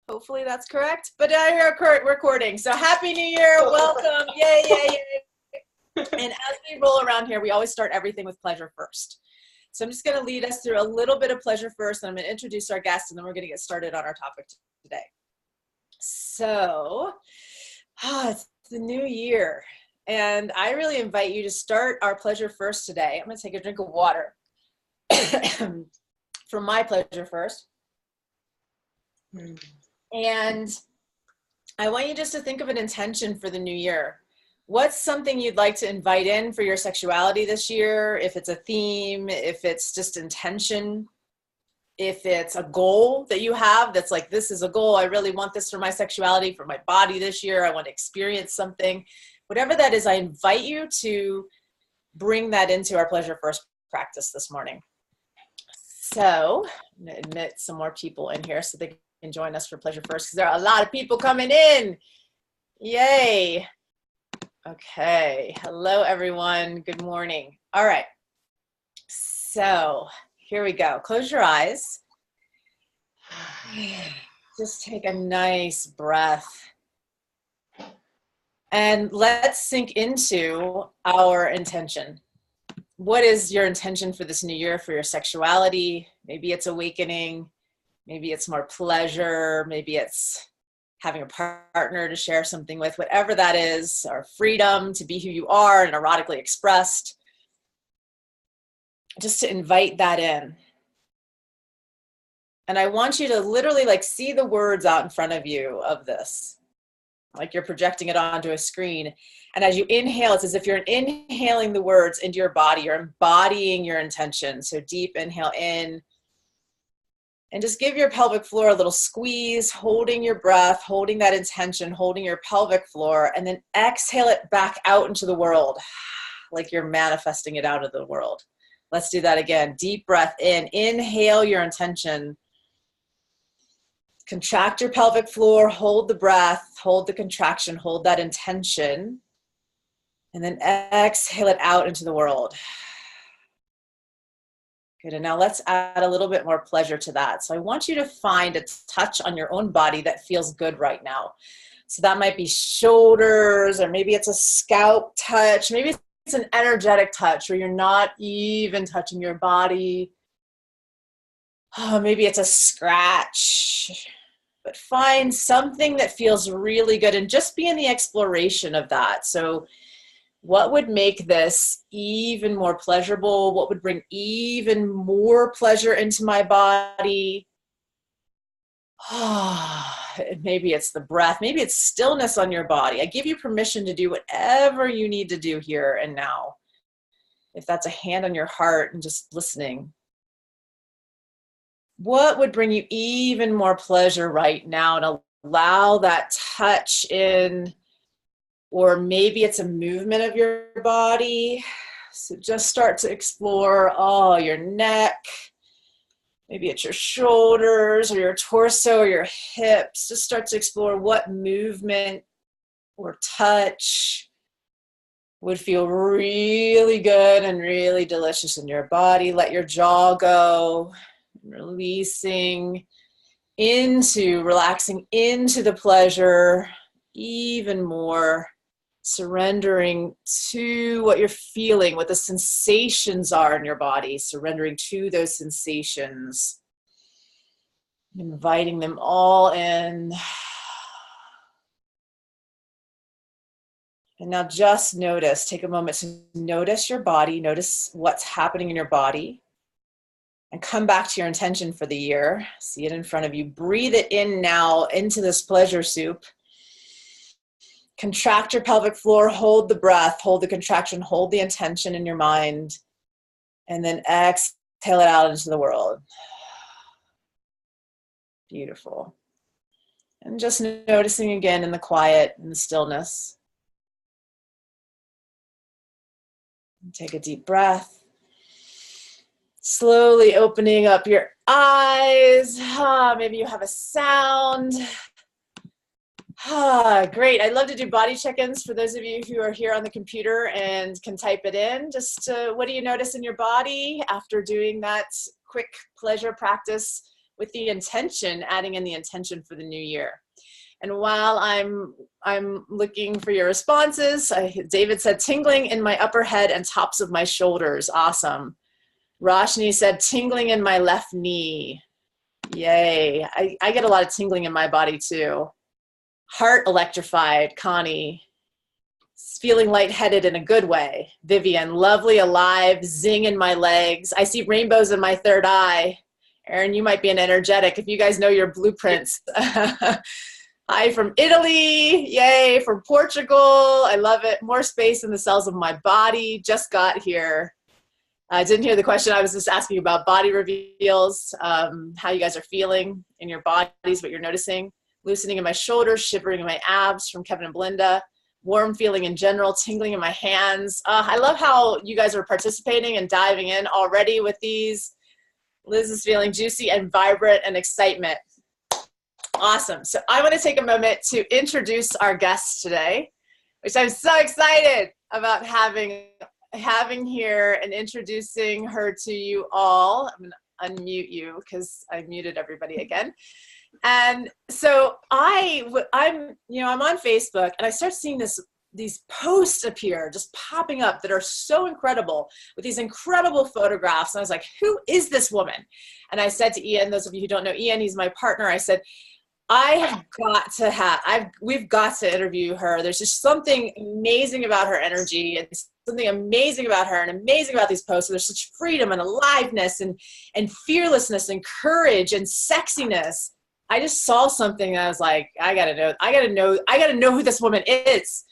Hopefully that's correct. But I hear a recording. So happy New Year. Welcome. Yay, yay, yay. And as we roll around here, we always start everything with pleasure first. So I'm just going to lead us through a little bit of pleasure first, and I'm going to introduce our guest, and then we're going to get started on our topic today. So, it's the new year, and I really invite you to start our pleasure first today. I'm going to take a drink of water for my pleasure first. And I want you just to think of an intention for the new year. What's something you'd like to invite in for your sexuality this year? If it's a theme, if it's just intention, if it's a goal that you have that's like, this is a goal, I really want this for my sexuality, for my body this year, I want to experience something. Whatever that is, I invite you to bring that into our pleasure first practice this morning. So I'm going to admit some more people in here so they can join us for pleasure first, because there are a lot of people coming in. Yay. Okay. Hello, everyone. Good morning. All right. So here we go. Close your eyes. Just take a nice breath. And let's sink into our intention. What is your intention for this new year, for your sexuality? Maybe it's awakening. Maybe it's more pleasure. Maybe it's having a partner to share something with, whatever that is, or freedom to be who you are and erotically expressed. Just to invite that in. And I want you to literally like see the words out in front of you of this, like you're projecting it onto a screen. And as you inhale, it's as if you're inhaling the words into your body. You're embodying your intention. So deep inhale in. And just give your pelvic floor a little squeeze, holding your breath, holding that intention, holding your pelvic floor, and then exhale it back out into the world, like you're manifesting it out of the world. Let's do that again. Deep breath in. Inhale your intention. Contract your pelvic floor, hold the breath, hold the contraction, hold that intention, and then exhale it out into the world. Good, and now let's add a little bit more pleasure to that. So I want you to find a touch on your own body that feels good right now. So that might be shoulders, or maybe it's a scalp touch. Maybe it's an energetic touch where you're not even touching your body. Oh, maybe it's a scratch. But find something that feels really good and just be in the exploration of that. So what would make this even more pleasurable? What would bring even more pleasure into my body? Maybe it's the breath. Maybe it's stillness on your body. I give you permission to do whatever you need to do here and now. If that's a hand on your heart and just listening. What would bring you even more pleasure right now, and allow that touch in? Or maybe it's a movement of your body. So just start to explore, your neck. Maybe it's your shoulders or your torso or your hips. Just start to explore what movement or touch would feel really good and really delicious in your body. Let your jaw go, releasing into, relaxing into the pleasure even more. Surrendering to what you're feeling, what the sensations are in your body, surrendering to those sensations, inviting them all in. And now just notice, take a moment to notice your body, notice what's happening in your body, and come back to your intention for the year. See it in front of you. Breathe it in now into this pleasure soup. Contract your pelvic floor, hold the breath, hold the contraction, hold the intention in your mind, and then exhale it out into the world. Beautiful. And just noticing again in the quiet and the stillness. Take a deep breath. Slowly opening up your eyes. Maybe you have a sound. Great. I'd love to do body check-ins for those of you who are here on the computer and can type it in. Just what do you notice in your body after doing that quick pleasure practice with the intention, adding in the intention for the new year. And while I'm looking for your responses, David said, tingling in my upper head and tops of my shoulders. Awesome. Roshni said, tingling in my left knee. Yay. I get a lot of tingling in my body too. Heart electrified, Connie. Feeling lightheaded in a good way. Vivian, lovely, alive, zing in my legs. I see rainbows in my third eye. Erin, you might be an energetic if you guys know your blueprints. Hi from Italy. Yay, from Portugal. I love it. More space in the cells of my body. Just got here. I didn't hear the question. I was just asking about body reveals, how you guys are feeling in your bodies, what you're noticing. Loosening in my shoulders, shivering in my abs from Kevin and Belinda. Warm feeling in general, tingling in my hands. I love how you guys are participating and diving in already with these. Liz is feeling juicy and vibrant and excitement. Awesome. So I want to take a moment to introduce our guest today, which I'm so excited about having here and introducing her to you all. I'm going to unmute you because I muted everybody again. And so I'm on Facebook and I start seeing these posts appear, just popping up, that are so incredible, with these incredible photographs. And I was like, who is this woman? And I said to Ian, those of you who don't know Ian, he's my partner. I said, we've got to interview her. There's just something amazing about her energy and something amazing about her and amazing about these posts. There's such freedom and aliveness and fearlessness and courage and sexiness. I just saw something and I was like, I gotta know who this woman is.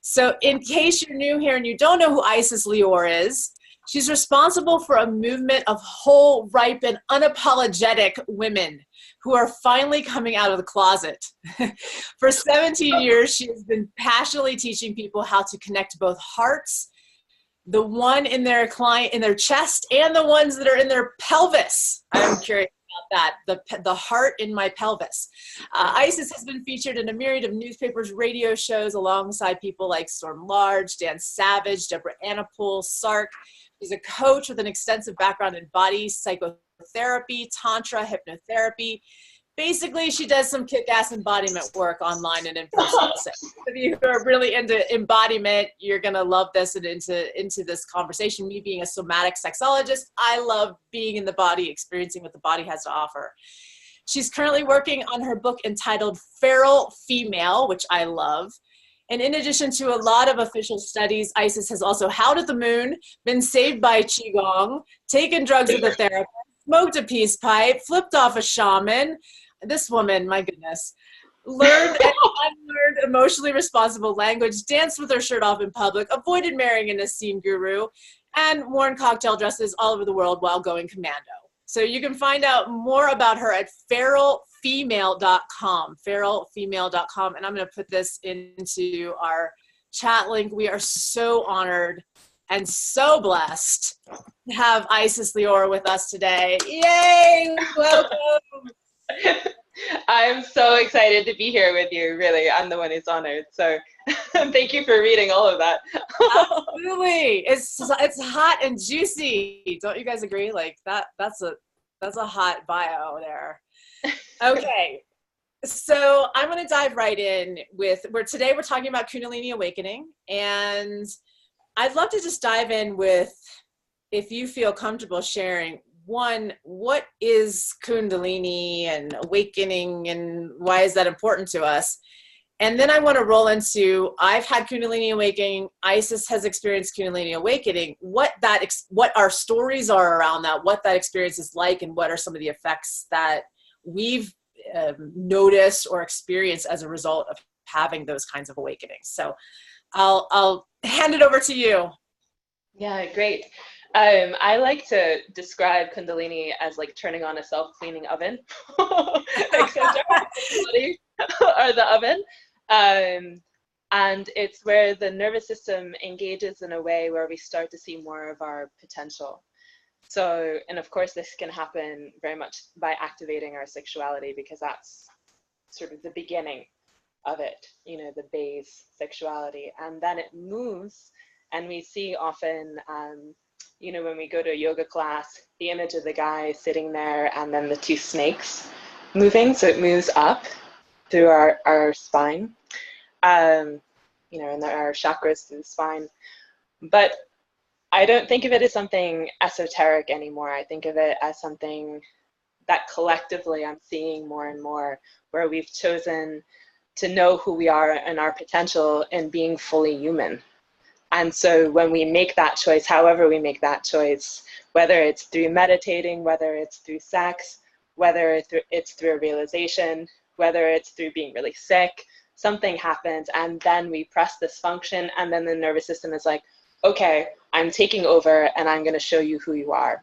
So in case you're new here and you don't know who Isis Lior is, she's responsible for a movement of whole, ripe, and unapologetic women who are finally coming out of the closet. For 17 years, she has been passionately teaching people how to connect both hearts, the one in their chest, and the ones that are in their pelvis. I'm curious about that, the heart in my pelvis. Isis has been featured in a myriad of newspapers, radio shows, alongside people like Storm Large, Dan Savage, Deborah Annapool, Sark. She's a coach with an extensive background in body psychotherapy, tantra, hypnotherapy. Basically, she does some kick-ass embodiment work online and in person. So if you are really into embodiment, you're going to love this and into this conversation. Me being a somatic sexologist, I love being in the body, experiencing what the body has to offer. She's currently working on her book entitled Feral Female, which I love. And in addition to a lot of official studies, Isis has also howled at the moon, been saved by Qigong, taken drugs with a therapist, smoked a peace pipe, flipped off a shaman. This woman, my goodness, learned and unlearned emotionally responsible language, danced with her shirt off in public, avoided marrying an Essene guru, and worn cocktail dresses all over the world while going commando. So you can find out more about her at feralfemale.com, feralfemale.com. And I'm going to put this into our chat link. We are so honored and so blessed to have Isis Lior with us today. Yay! Welcome. I'm so excited to be here with you, really. I'm the one who's honored. So thank you for reading all of that. Absolutely. It's hot and juicy. Don't you guys agree? Like that's a hot bio there. Okay. So I'm going to dive right in today we're talking about Kundalini Awakening, and I'd love to just dive in with, if you feel comfortable sharing, one, what is Kundalini and awakening and why is that important to us? And then I want to roll into, I've had Kundalini Awakening, Isis has experienced Kundalini Awakening, what our stories are around that, what that experience is like, and what are some of the effects that we've noticed or experienced as a result of having those kinds of awakenings. So I'll hand it over to you. Yeah, great. I like to describe Kundalini as like turning on a self-cleaning oven, except our body or the oven. And it's where the nervous system engages in a way where we start to see more of our potential. So, and of course, this can happen very much by activating our sexuality, because that's sort of the beginning of it, the base sexuality. And then it moves, and we see often you know, when we go to a yoga class, the image of the guy sitting there and then the two snakes moving. So it moves up through our spine, you know, and our chakras through the spine. But I don't think of it as something esoteric anymore. I think of it as something that collectively I'm seeing more and more, where we've chosen to know who we are and our potential and being fully human. And so when we make that choice, however we make that choice, whether it's through meditating, whether it's through sex, whether it's through a realization, whether it's through being really sick, something happens and then we press this function and then the nervous system is like, okay, I'm taking over and I'm going to show you who you are.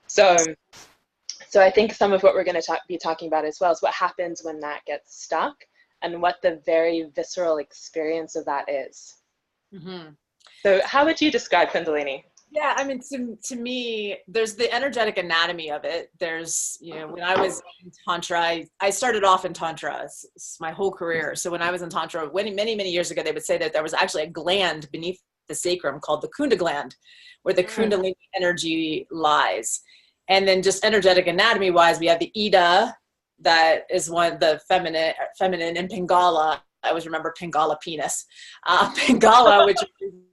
So I think some of what we're going to be talking about as well is what happens when that gets stuck and what the very visceral experience of that is. Mm-hmm. So how would you describe Kundalini? Yeah, I mean, to me, there's the energetic anatomy of it. There's, you know, when I was in Tantra, I started off in Tantra my whole career. So when I was in Tantra, many years ago, they would say that there was actually a gland beneath the sacrum called the Kunda gland, where the Kundalini energy lies. And then just energetic anatomy wise, we have the Ida, that is one of the feminine, and Pingala. I always remember Pingala penis. Pingala, which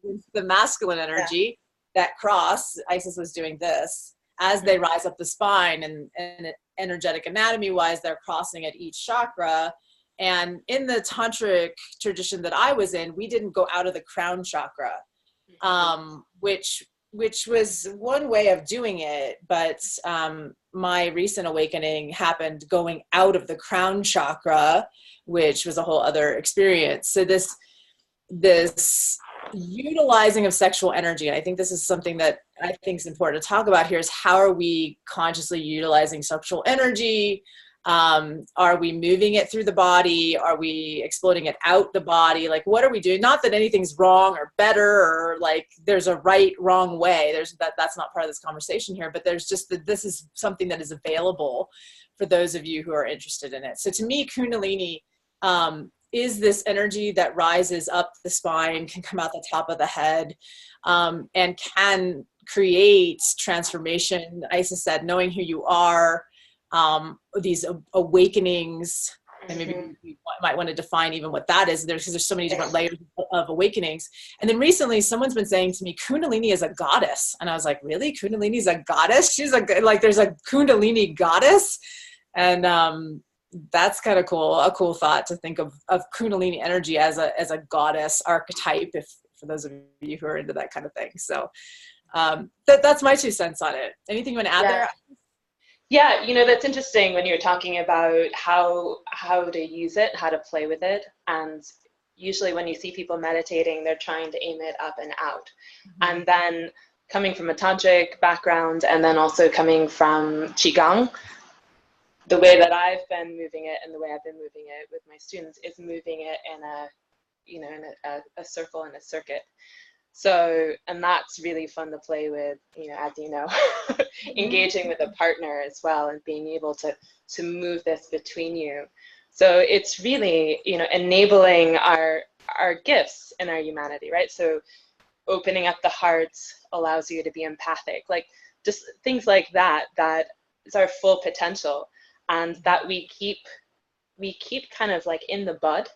is the masculine energy. That cross, Isis was doing this as they rise up the spine, and energetic anatomy wise, they're crossing at each chakra. And in the tantric tradition that I was in, we didn't go out of the crown chakra, which was one way of doing it. But my recent awakening happened going out of the crown chakra, which was a whole other experience. So this utilizing of sexual energy, and I think this is something that I think is important to talk about here, is how are we consciously utilizing sexual energy? Are we moving it through the body? Are we exploding it out the body? Like, what are we doing? Not that anything's wrong or better, or like there's a right, wrong way. That's not part of this conversation here, but there's just that this is something that is available for those of you who are interested in it. So to me, Kundalini is this energy that rises up the spine, can come out the top of the head, and can create transformation. Isis said, knowing who you are, these awakenings, and maybe we might want to define even what that is, because there's so many different layers of awakenings. And then recently someone's been saying to me, Kundalini is a goddess. And I was like, really? Kundalini is a goddess? She's like, there's a Kundalini goddess? And that's kind of cool, a cool thought to think of Kundalini energy as a goddess archetype, if for those of you who are into that kind of thing. So that's my 2 cents on it. Anything you want to add there? Yeah, you know, that's interesting when you're talking about how to use it, how to play with it. And usually when you see people meditating, they're trying to aim it up and out. And then coming from a tantric background, and then also coming from Qigong, the way that I've been moving it and the way I've been moving it with my students is moving it in a circle and a circuit. So, and that's really fun to play with, you know, as you know, engaging with a partner as well, and being able to move this between you. So it's really, you know, enabling our gifts and our humanity, right? So opening up the heart allows you to be empathic, like just things like that is our full potential, and that we keep kind of like in the bud,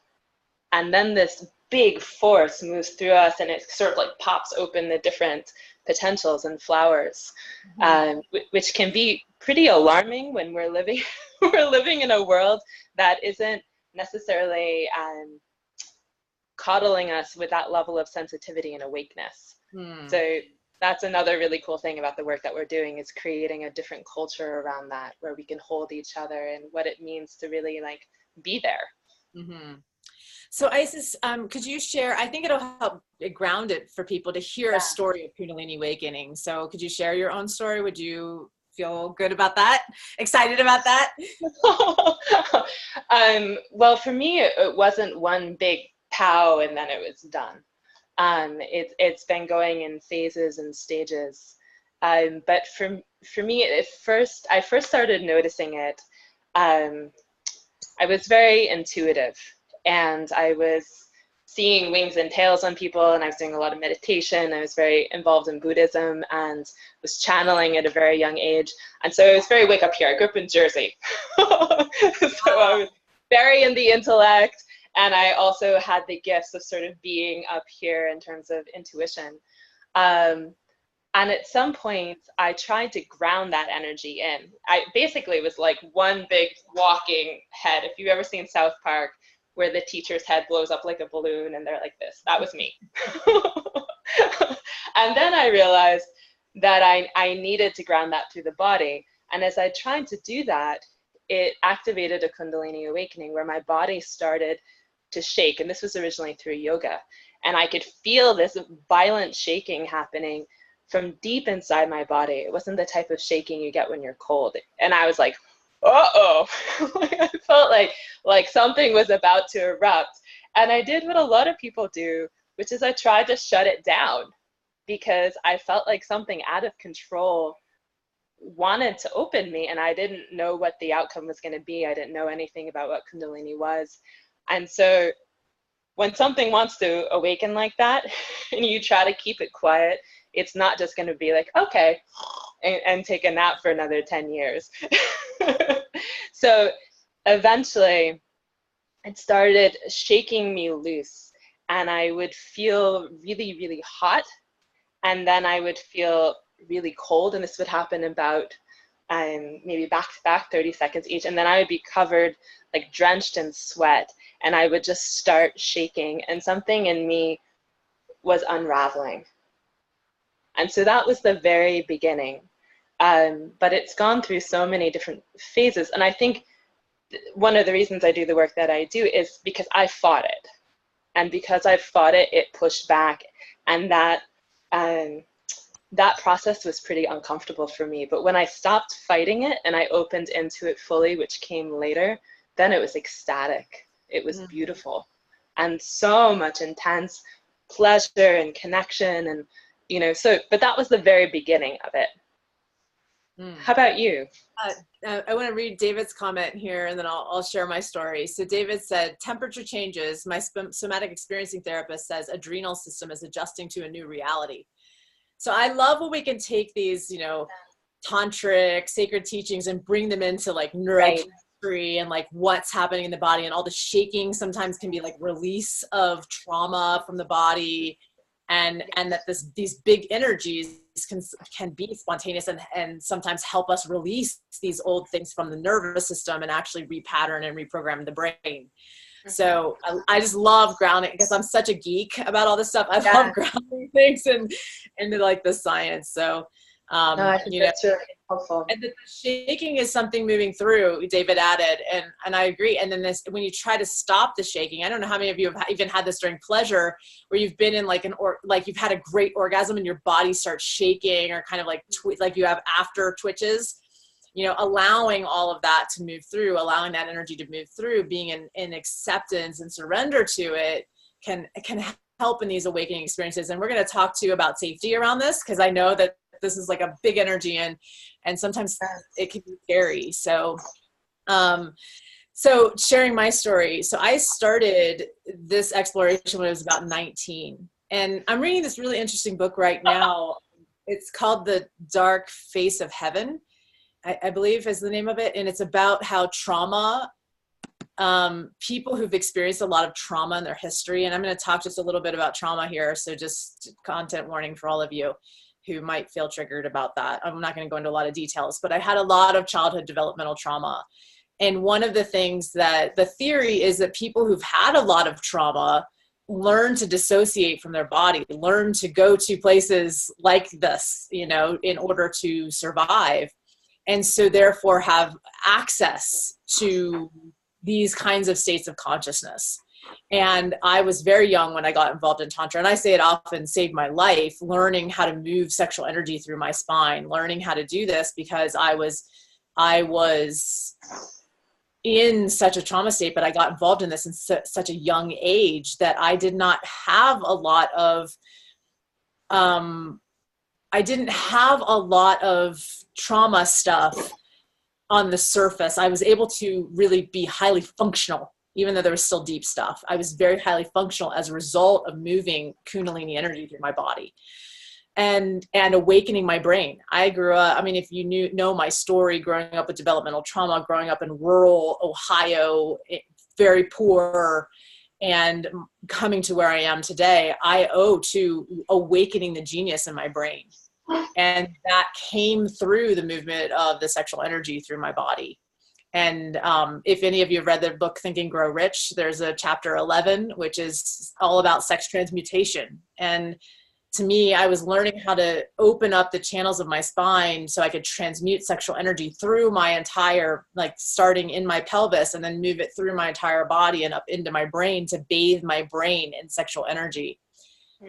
and then this big force moves through us and it sort of like pops open the different potentials and flowers, which can be pretty alarming when we're living in a world that isn't necessarily coddling us with that level of sensitivity and awakeness. So that's another really cool thing about the work that we're doing, is creating a different culture around that, where we can hold each other and what it means to really like be there. So Isis, could you share, I think it'll help ground it for people to hear a story of Kundalini Awakening. So could you share your own story? Would you feel good about that? Excited about that? Well, for me, it wasn't one big pow and then it was done. It's been going in phases and stages. But for me, I first started noticing it. I was very intuitive, and I was seeing wings and tails on people, and I was doing a lot of meditation. I was very involved in Buddhism and was channeling at a very young age. And so I was very wake up here. I grew up in Jersey. So I was very in the intellect, and I also had the gifts of sort of being up here in terms of intuition. And at some point, I tried to ground that energy in. I basically was like one big walking head. If you've ever seen South Park, where the teacher's head blows up like a balloon and they're like this, that was me. And then I realized that I needed to ground that through the body. And as I tried to do that, it activated a Kundalini awakening where my body started to shake. And this was originally through yoga. And I could feel this violent shaking happening from deep inside my body. It wasn't the type of shaking you get when you're cold. And I was like, uh-oh. I felt like something was about to erupt. And I did what a lot of people do, which is I tried to shut it down because I felt like something out of control wanted to open me, and I didn't know what the outcome was going to be. I didn't know anything about what Kundalini was. And so when something wants to awaken like that and you try to keep it quiet, it's not just going to be like, okay, and take a nap for another 10 years. So eventually it started shaking me loose, and I would feel really, really hot, and then I would feel really cold, and this would happen about maybe back to back 30 seconds each, and then I would be covered, like drenched in sweat, and I would just start shaking, and something in me was unraveling. And so that was the very beginning. But it's gone through so many different phases. And I think one of the reasons I do the work that I do is because I fought it. And because I fought it, it pushed back. And that process was pretty uncomfortable for me. But when I stopped fighting it and I opened into it fully, which came later, then it was ecstatic. It was beautiful. And so much intense pleasure and connection, and but that was the very beginning of it. How about you? I want to read David's comment here, and then I'll share my story. So David said, temperature changes. My somatic experiencing therapist says adrenal system is adjusting to a new reality. So I love when we can take these, tantric, sacred teachings and bring them into like neurochemistry and like what's happening in the body, and all the shaking sometimes can be like release of trauma from the body. And that these big energies can be spontaneous and sometimes help us release these old things from the nervous system and actually repattern and reprogram the brain. So I just love grounding because I'm such a geek about all this stuff. I love grounding things and into like the science. So I think that's really helpful. And the shaking is something moving through, David added, and I agree. And then when you try to stop the shaking, I don't know how many of you have even had this during pleasure, where you've been in like you've had a great orgasm and your body starts shaking, or kind of like you have after twitches, allowing all of that to move through, allowing that energy to move through, being in acceptance and surrender to it can help in these awakening experiences. And we're going to talk to you about safety around this, because I know that this is like a big energy and sometimes it can be scary. So, so sharing my story. So I started this exploration when I was about 19, and I'm reading this really interesting book right now. It's called The Dark Face of Heaven, I believe is the name of it. And it's about how trauma, people who've experienced a lot of trauma in their history. And I'm going to talk just a little bit about trauma here. So just content warning for all of you who might feel triggered about that. I'm not going to go into a lot of details, but I had a lot of childhood developmental trauma. And one of the things that the theory is that people who've had a lot of trauma learn to dissociate from their body, learn to go to places like this, in order to survive. And so therefore have access to these kinds of states of consciousness. And I was very young when I got involved in Tantra. And I say it often saved my life, learning how to move sexual energy through my spine, learning how to do this, because I was in such a trauma state, but I got involved in this in such a young age that I did not have a lot of, I didn't have a lot of trauma stuff on the surface. I was able to really be highly functional, even though there was still deep stuff. I was very highly functional as a result of moving Kundalini energy through my body and awakening my brain. I grew up, I mean, if you know my story, growing up with developmental trauma, growing up in rural Ohio, very poor, and coming to where I am today, I owe to awakening the genius in my brain. And that came through the movement of the sexual energy through my body. And if any of you have read the book Think and Grow Rich, there's a chapter 11, which is all about sex transmutation. And to me, I was learning how to open up the channels of my spine so I could transmute sexual energy through my entire, like starting in my pelvis and then move it through my entire body and up into my brain to bathe my brain in sexual energy.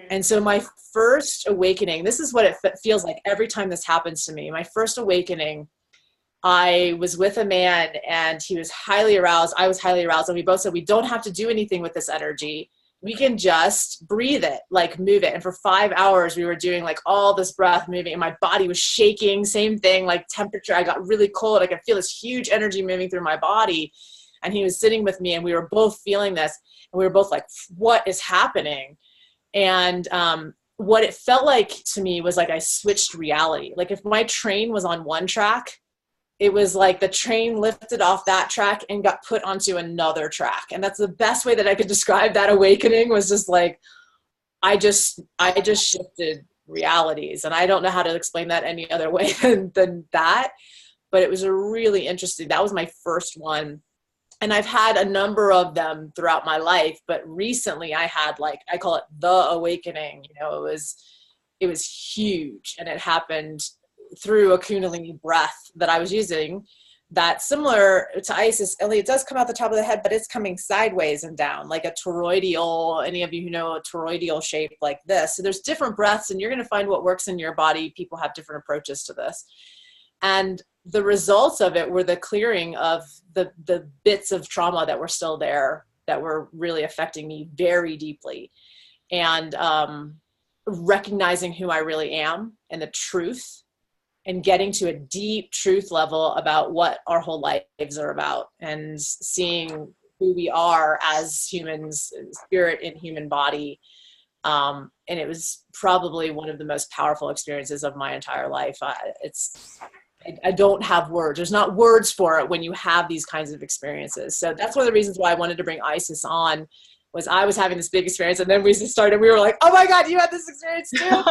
And so my first awakening, this is what it feels like every time this happens to me. My first awakening, I was with a man and he was highly aroused. I was highly aroused. And we both said, we don't have to do anything with this energy. We can just breathe it, like move it. And for 5 hours, we were doing like all this breath moving and my body was shaking. Same thing, like temperature. I got really cold. I could feel this huge energy moving through my body. And he was sitting with me and we were both feeling this. And we were both like, what is happening? And what it felt like to me was like I switched reality. Like if my train was on one track, it was like the train lifted off that track and got put onto another track. And that's the best way that I could describe that awakening, was just like, I just shifted realities. And I don't know how to explain that any other way than that, but it was a really interesting, that was my first one. And I've had a number of them throughout my life, but recently I had, like, I call it the awakening. You know, it was huge, and it happened through a Kundalini breath that I was using that's similar to Isis. Only it does come out the top of the head, but it's coming sideways and down, like a toroidal, any of you who know a toroidal shape like this. So there's different breaths, and you're going to find what works in your body. People have different approaches to this. And the results of it were the clearing of the bits of trauma that were still there, that were really affecting me very deeply. And recognizing who I really am and the truth, and getting to a deep truth level about what our whole lives are about, and seeing who we are as humans, spirit in human body. And it was probably one of the most powerful experiences of my entire life. I don't have words. There's not words for it when you have these kinds of experiences. So that's one of the reasons why I wanted to bring Isis on, was I was having this big experience, and then we were like, oh my God, you had this experience too.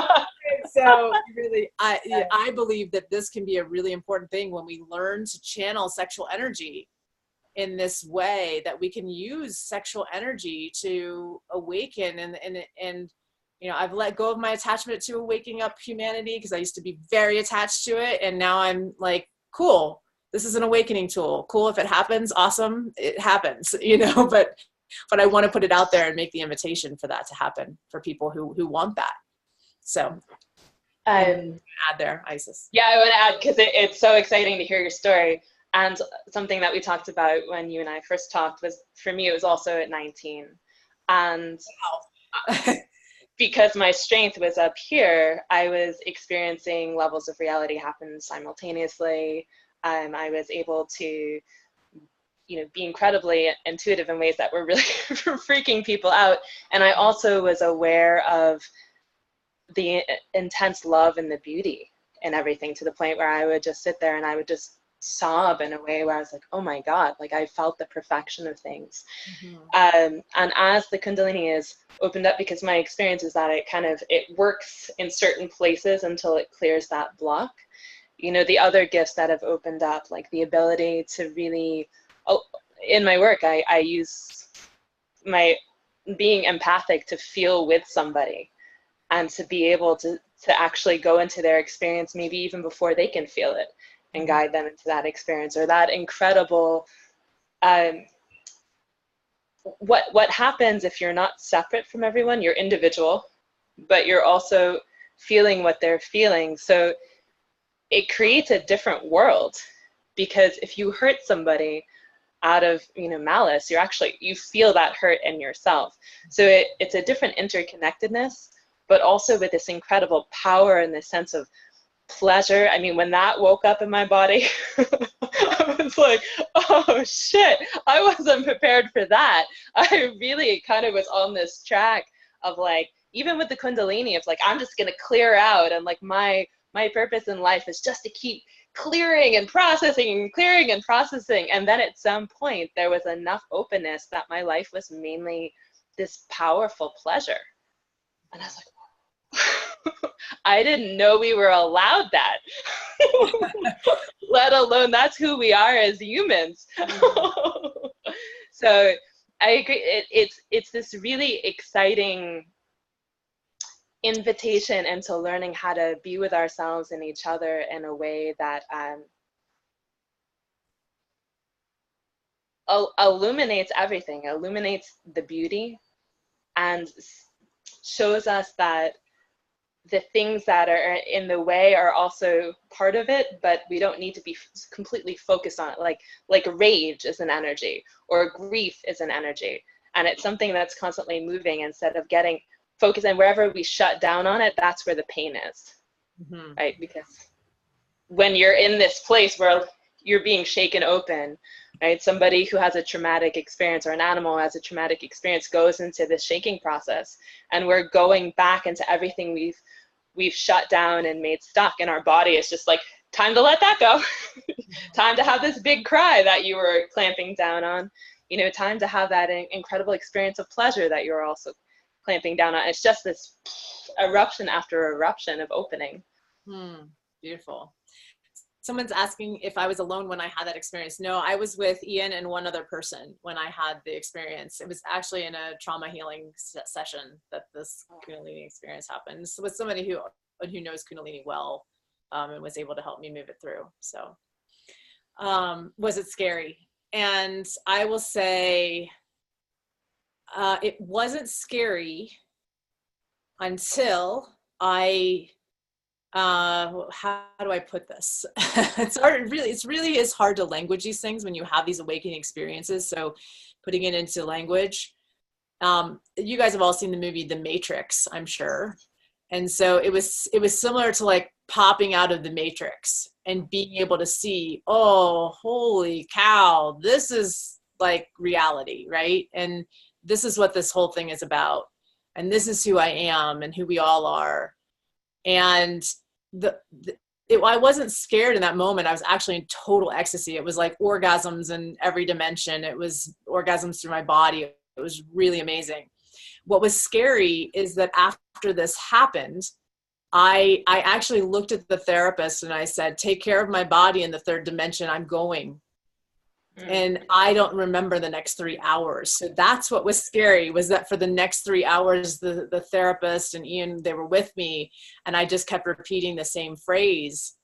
So really, I believe that this can be a really important thing when we learn to channel sexual energy in this way, that we can use sexual energy to awaken. And you know, I've let go of my attachment to waking up humanity, because I used to be very attached to it. And now I'm like, cool, this is an awakening tool. Cool. If it happens, awesome. It happens, you know, but I want to put it out there and make the invitation for that to happen for people who want that. So add there, Isis. Yeah, I want to add, because it's so exciting to hear your story. And something that we talked about when you and I first talked was, for me, it was also at 19. And wow. Because my strength was up here, I was experiencing levels of reality happen simultaneously. I was able to, you know, be incredibly intuitive in ways that were really freaking people out. And I also was aware of the intense love and the beauty and everything, to the point where I would just sit there and I would just sob in a way where I was like, oh my God, like I felt the perfection of things. And as the Kundalini is opened up, because my experience is that it works in certain places until it clears that block. You know, the other gifts that have opened up, like the ability to really, in my work, I use my being empathic to feel with somebody, and to be able to actually go into their experience, maybe even before they can feel it, and guide them into that experience, or that incredible, what happens if you're not separate from everyone. You're individual, but you're also feeling what they're feeling. So it creates a different world, because if you hurt somebody out of, you know, malice, you feel that hurt in yourself. So it's a different interconnectedness, but also with this incredible power and this sense of pleasure. I mean, when that woke up in my body, I was like, oh shit, I wasn't prepared for that. I really kind of was on this track of like, even with the Kundalini, it's like, I'm just going to clear out. And like my purpose in life is just to keep clearing and processing and clearing and processing. And then at some point, there was enough openness that my life was mainly this powerful pleasure. And I was like, I didn't know we were allowed that, let alone that's who we are as humans. So I agree. It's this really exciting invitation into learning how to be with ourselves and each other in a way that illuminates everything, illuminates the beauty, and shows us that the things that are in the way are also part of it, but we don't need to be completely focused on it. Like rage is an energy, or grief is an energy, and it's something that's constantly moving. Instead of getting focused, and wherever we shut down on it, that's where the pain is. Mm-hmm. Right? Because when you're in this place where you're being shaken open, right? Somebody who has a traumatic experience, or an animal who has a traumatic experience, goes into this shaking process, and we're going back into everything we've shut down and made stuck in our body. It's just like, time to let that go. Time to have this big cry that you were clamping down on. You know, time to have that incredible experience of pleasure that you're also clamping down on. It's just this eruption after eruption of opening. Beautiful. Someone's asking if I was alone when I had that experience. No, I was with Ian and one other person when I had the experience. It was actually in a trauma healing session that this Kundalini experience happened. So with somebody who knows Kundalini well, and was able to help me move it through. So was it scary? And I will say it wasn't scary until how do I put this? It's really is hard to language these things when you have these awakening experiences. So putting it into language, you guys have all seen the movie The Matrix, I'm sure. And so it was similar to like popping out of the Matrix and being able to see, oh, holy cow, this is like reality, right? And this is what this whole thing is about. And this is who I am and who we all are. And I wasn't scared in that moment. I was actually in total ecstasy. It was like orgasms in every dimension. It was orgasms through my body. It was really amazing. What was scary is that after this happened, I actually looked at the therapist and I said, take care of my body in the third dimension. I'm going. And I don't remember the next 3 hours. So that's what was scary, was that for the next 3 hours, the therapist and Ian, they were with me, and I just kept repeating the same phrase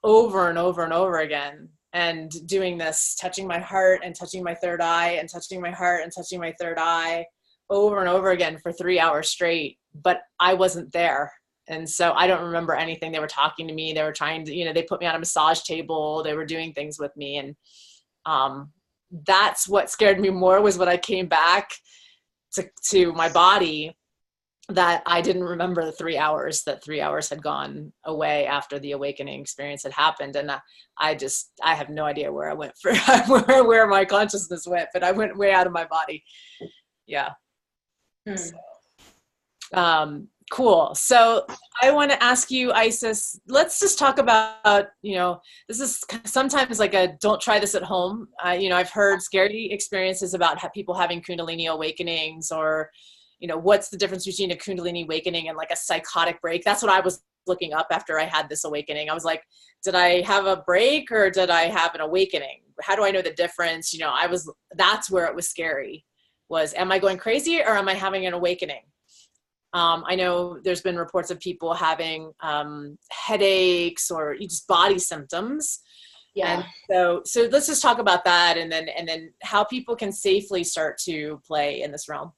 over and over and over again, and doing this, touching my heart and touching my third eye and touching my heart and touching my third eye over and over again for 3 hours straight. But I wasn't there. And so I don't remember anything. They were talking to me. They were trying to, they put me on a massage table. They were doing things with me. And that's what scared me more, was when I came back to my body, that I didn't remember the 3 hours, that 3 hours had gone away after the awakening experience had happened. And I have no idea where I went where my consciousness went, but I went way out of my body. Yeah. So, cool. So I want to ask you, Isis, let's just talk about, this is sometimes like a, don't try this at home. I've heard scary experiences about people having Kundalini awakenings, or, what's the difference between a Kundalini awakening and like a psychotic break? That's what I was looking up after I had this awakening. I was like, did I have a break or did I have an awakening? How do I know the difference? That's where it was scary, was, am I going crazy or am I having an awakening? I know there's been reports of people having headaches or just body symptoms. Yeah. And so let's just talk about that, and then how people can safely start to play in this realm.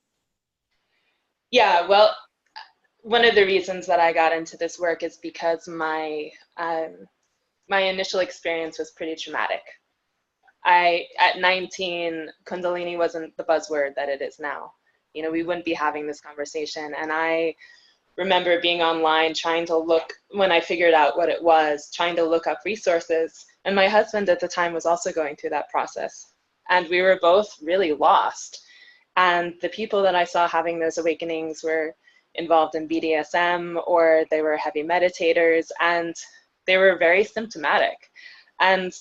Yeah, well, one of the reasons that I got into this work is because my initial experience was pretty traumatic. At 19, Kundalini wasn't the buzzword that it is now. We wouldn't be having this conversation. And I remember being online, trying to look, when I figured out what it was, trying to look up resources. And my husband at the time was also going through that process. And we were both really lost. And the people that I saw having those awakenings were involved in BDSM, or they were heavy meditators, and they were very symptomatic. And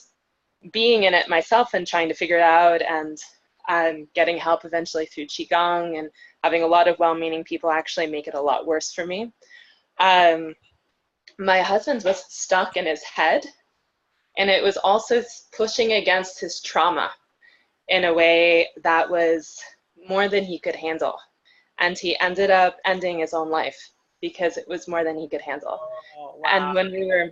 being in it myself and trying to figure it out, and getting help eventually through Qigong, and having a lot of well-meaning people actually make it a lot worse for me. My husband was stuck in his head, and it was also pushing against his trauma in a way that was more than he could handle. And he ended up ending his own life because it was more than he could handle. Oh, wow. And when we were,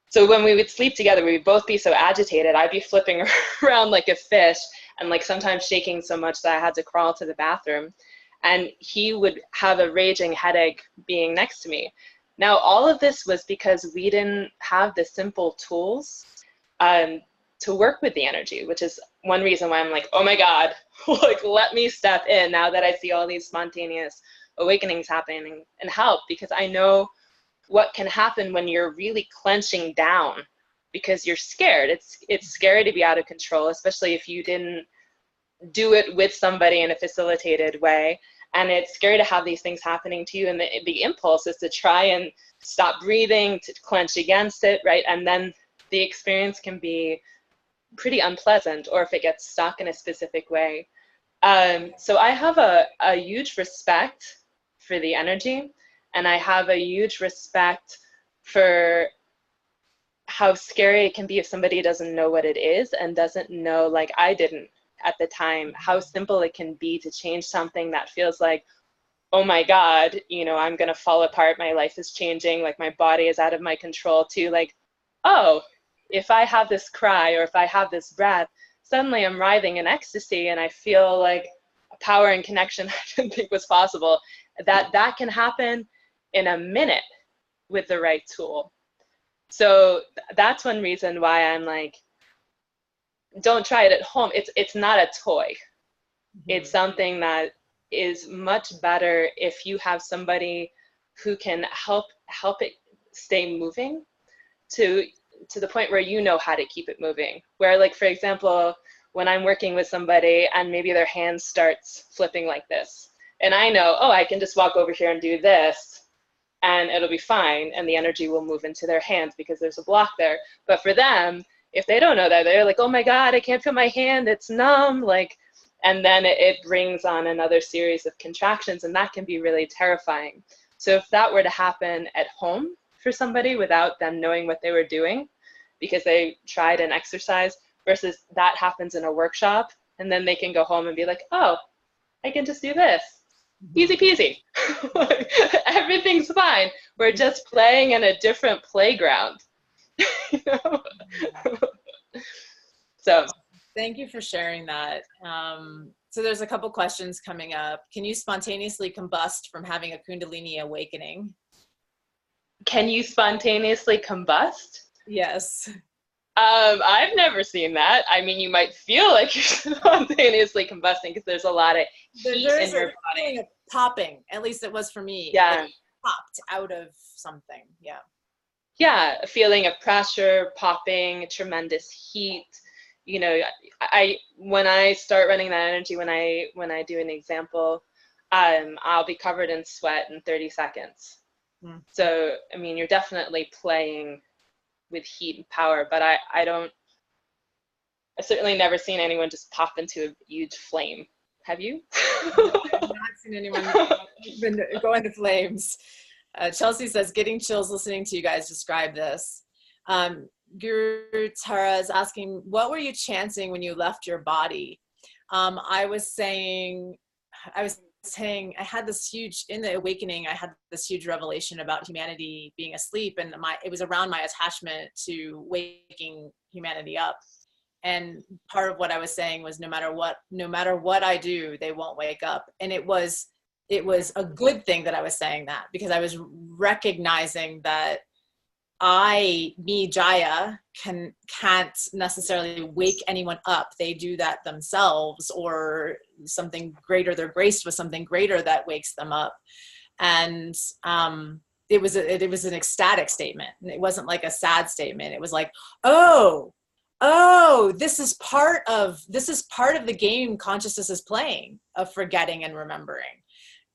so when we would sleep together, we would both be so agitated. I'd be flipping around like a fish, and like sometimes shaking so much that I had to crawl to the bathroom. And he would have a raging headache being next to me. Now, all of this was because we didn't have the simple tools to work with the energy, which is one reason why I'm like, oh my God, like, let me step in now that I see all these spontaneous awakenings happening and help, because I know what can happen when you're really clenching down because you're scared. It's scary to be out of control, especially if you didn't do it with somebody in a facilitated way. And it's scary to have these things happening to you. And the impulse is to try and stop breathing, to clench against it, right? And then the experience can be pretty unpleasant, or if it gets stuck in a specific way. So I have a huge respect for the energy, and I have a huge respect for how scary it can be if somebody doesn't know what it is and doesn't know, like I didn't at the time, how simple it can be to change something that feels like, oh my God, you know, I'm gonna fall apart, my life is changing, like my body is out of my control, to like, oh, if I have this cry or if I have this breath, suddenly I'm writhing in ecstasy and I feel like a power and connection I didn't think was possible. That can happen in a minute with the right tool. So that's one reason why I'm like, don't try it at home. It's not a toy. It's something that is much better if you have somebody who can help it stay moving to the point where you know how to keep it moving. Where, like, for example, when I'm working with somebody and maybe their hand starts flipping like this, and I know, oh, I can just walk over here and do this and it'll be fine, and the energy will move into their hands because there's a block there. But for them, if they don't know that, they're like, oh my God, I can't feel my hand, it's numb, like, and then it brings on another series of contractions, and that can be really terrifying. So if that were to happen at home for somebody without them knowing what they were doing because they tried an exercise, versus that happens in a workshop, and then they can go home and be like, oh, I can just do this. Easy peasy. Everything's fine. We're just playing in a different playground. You know? So thank you for sharing that. So there's a couple questions coming up. Can you spontaneously combust from having a Kundalini awakening? Can you spontaneously combust? Yes. I've never seen that. I mean, you might feel like you're spontaneously combusting because there's a lot of heat in your body. Popping, at least it was for me. Yeah. Like, popped out of something. Yeah. Yeah, a feeling of pressure, popping, tremendous heat. You know, when I start running that energy, when I do an example, I'll be covered in sweat in 30 seconds. So, I mean, you're definitely playing with heat and power, but I've certainly never seen anyone just pop into a huge flame. Have you? I've not seen anyone go into flames. Chelsea says, getting chills listening to you guys describe this. Guru Tara is asking, what were you chanting when you left your body? I was saying I had this huge, in the awakening, I had this huge revelation about humanity being asleep, and it was around my attachment to waking humanity up. And part of what I was saying was, no matter what I do, they won't wake up. And it was a good thing that I was saying that, because I was recognizing that Jaya, can't necessarily wake anyone up. They do that themselves, or something greater. They're graced with something greater that wakes them up. And it was an ecstatic statement. It wasn't like a sad statement. It was like, oh, this is part of the game consciousness is playing, of forgetting and remembering.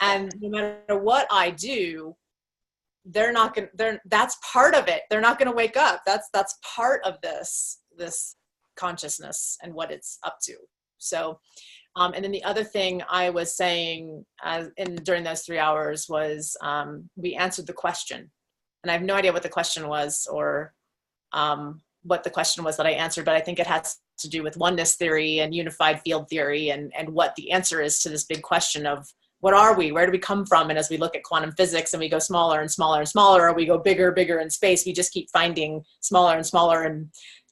And no matter what I do, that's part of it. They're not going to wake up. That's part of this consciousness and what it's up to. So, and then the other thing I was saying during those 3 hours was, we answered the question, and I have no idea what the question was, or what the question was that I answered, but I think it has to do with oneness theory and unified field theory, and what the answer is to this big question of, what are we? Where do we come from? And as we look at quantum physics and we go smaller and smaller and smaller, or we go bigger, bigger in space, we just keep finding smaller and smaller and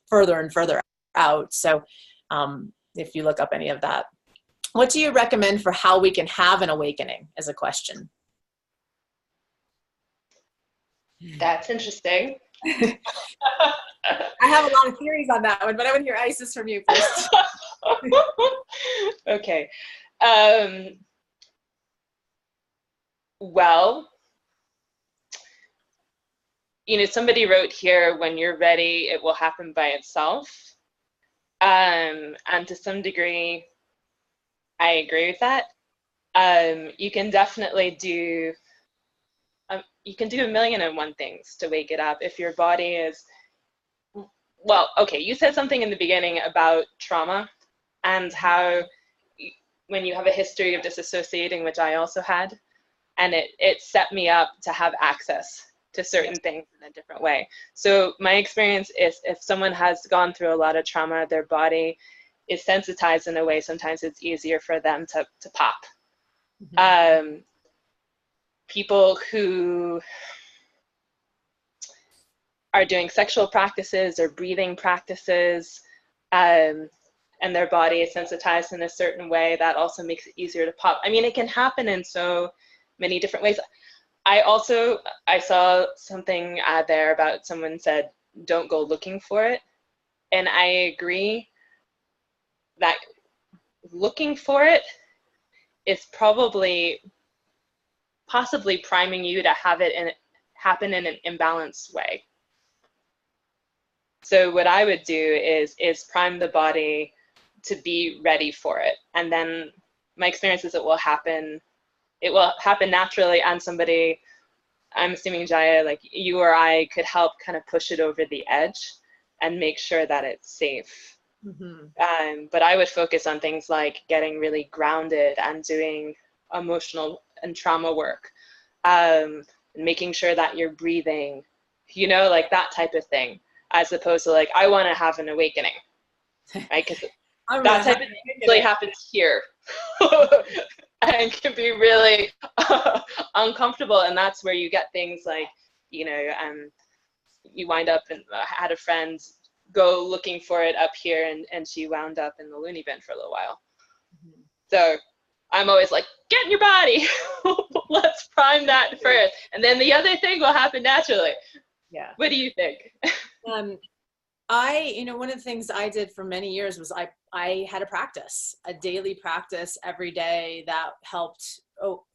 further out. So if you look up any of that. What do you recommend for how we can have an awakening, as a question? That's interesting. I have a lot of theories on that one, but I want to hear Isis from you first. Okay. Well, somebody wrote here, when you're ready, it will happen by itself. And to some degree, I agree with that. You can definitely do, you can do 1,000,001 things to wake it up. If your body is, well, okay, you said something in the beginning about trauma and how when you have a history of disassociating, which I also had, and it set me up to have access to certain things in a different way. So my experience is, if someone has gone through a lot of trauma, their body is sensitized in a way, sometimes it's easier for them to pop. Mm-hmm. People who are doing sexual practices or breathing practices, and their body is sensitized in a certain way, that also makes it easier to pop. I mean, it can happen in so many different ways. I saw something there about, someone said, don't go looking for it. And I agree that looking for it is possibly priming you to have it happen in an imbalanced way. So what I would do is prime the body to be ready for it. And then my experience is it will happen naturally, and somebody, I'm assuming Jaya, like you or I, could help kind of push it over the edge and make sure that it's safe. Mm-hmm. But I would focus on things like getting really grounded and doing emotional and trauma work, and making sure that you're breathing, like that type of thing, as opposed to like, I want to have an awakening, right? Because that type of thing usually happens here. And can be really uncomfortable, and that's where you get things like, you wind up, and I had a friend go looking for it up here, and she wound up in the loony bin for a little while. Mm-hmm. So I'm always like, get in your body. Let's prime that first, and then the other thing will happen naturally. Yeah. What do you think? One of the things I did for many years was I had a daily practice every day that helped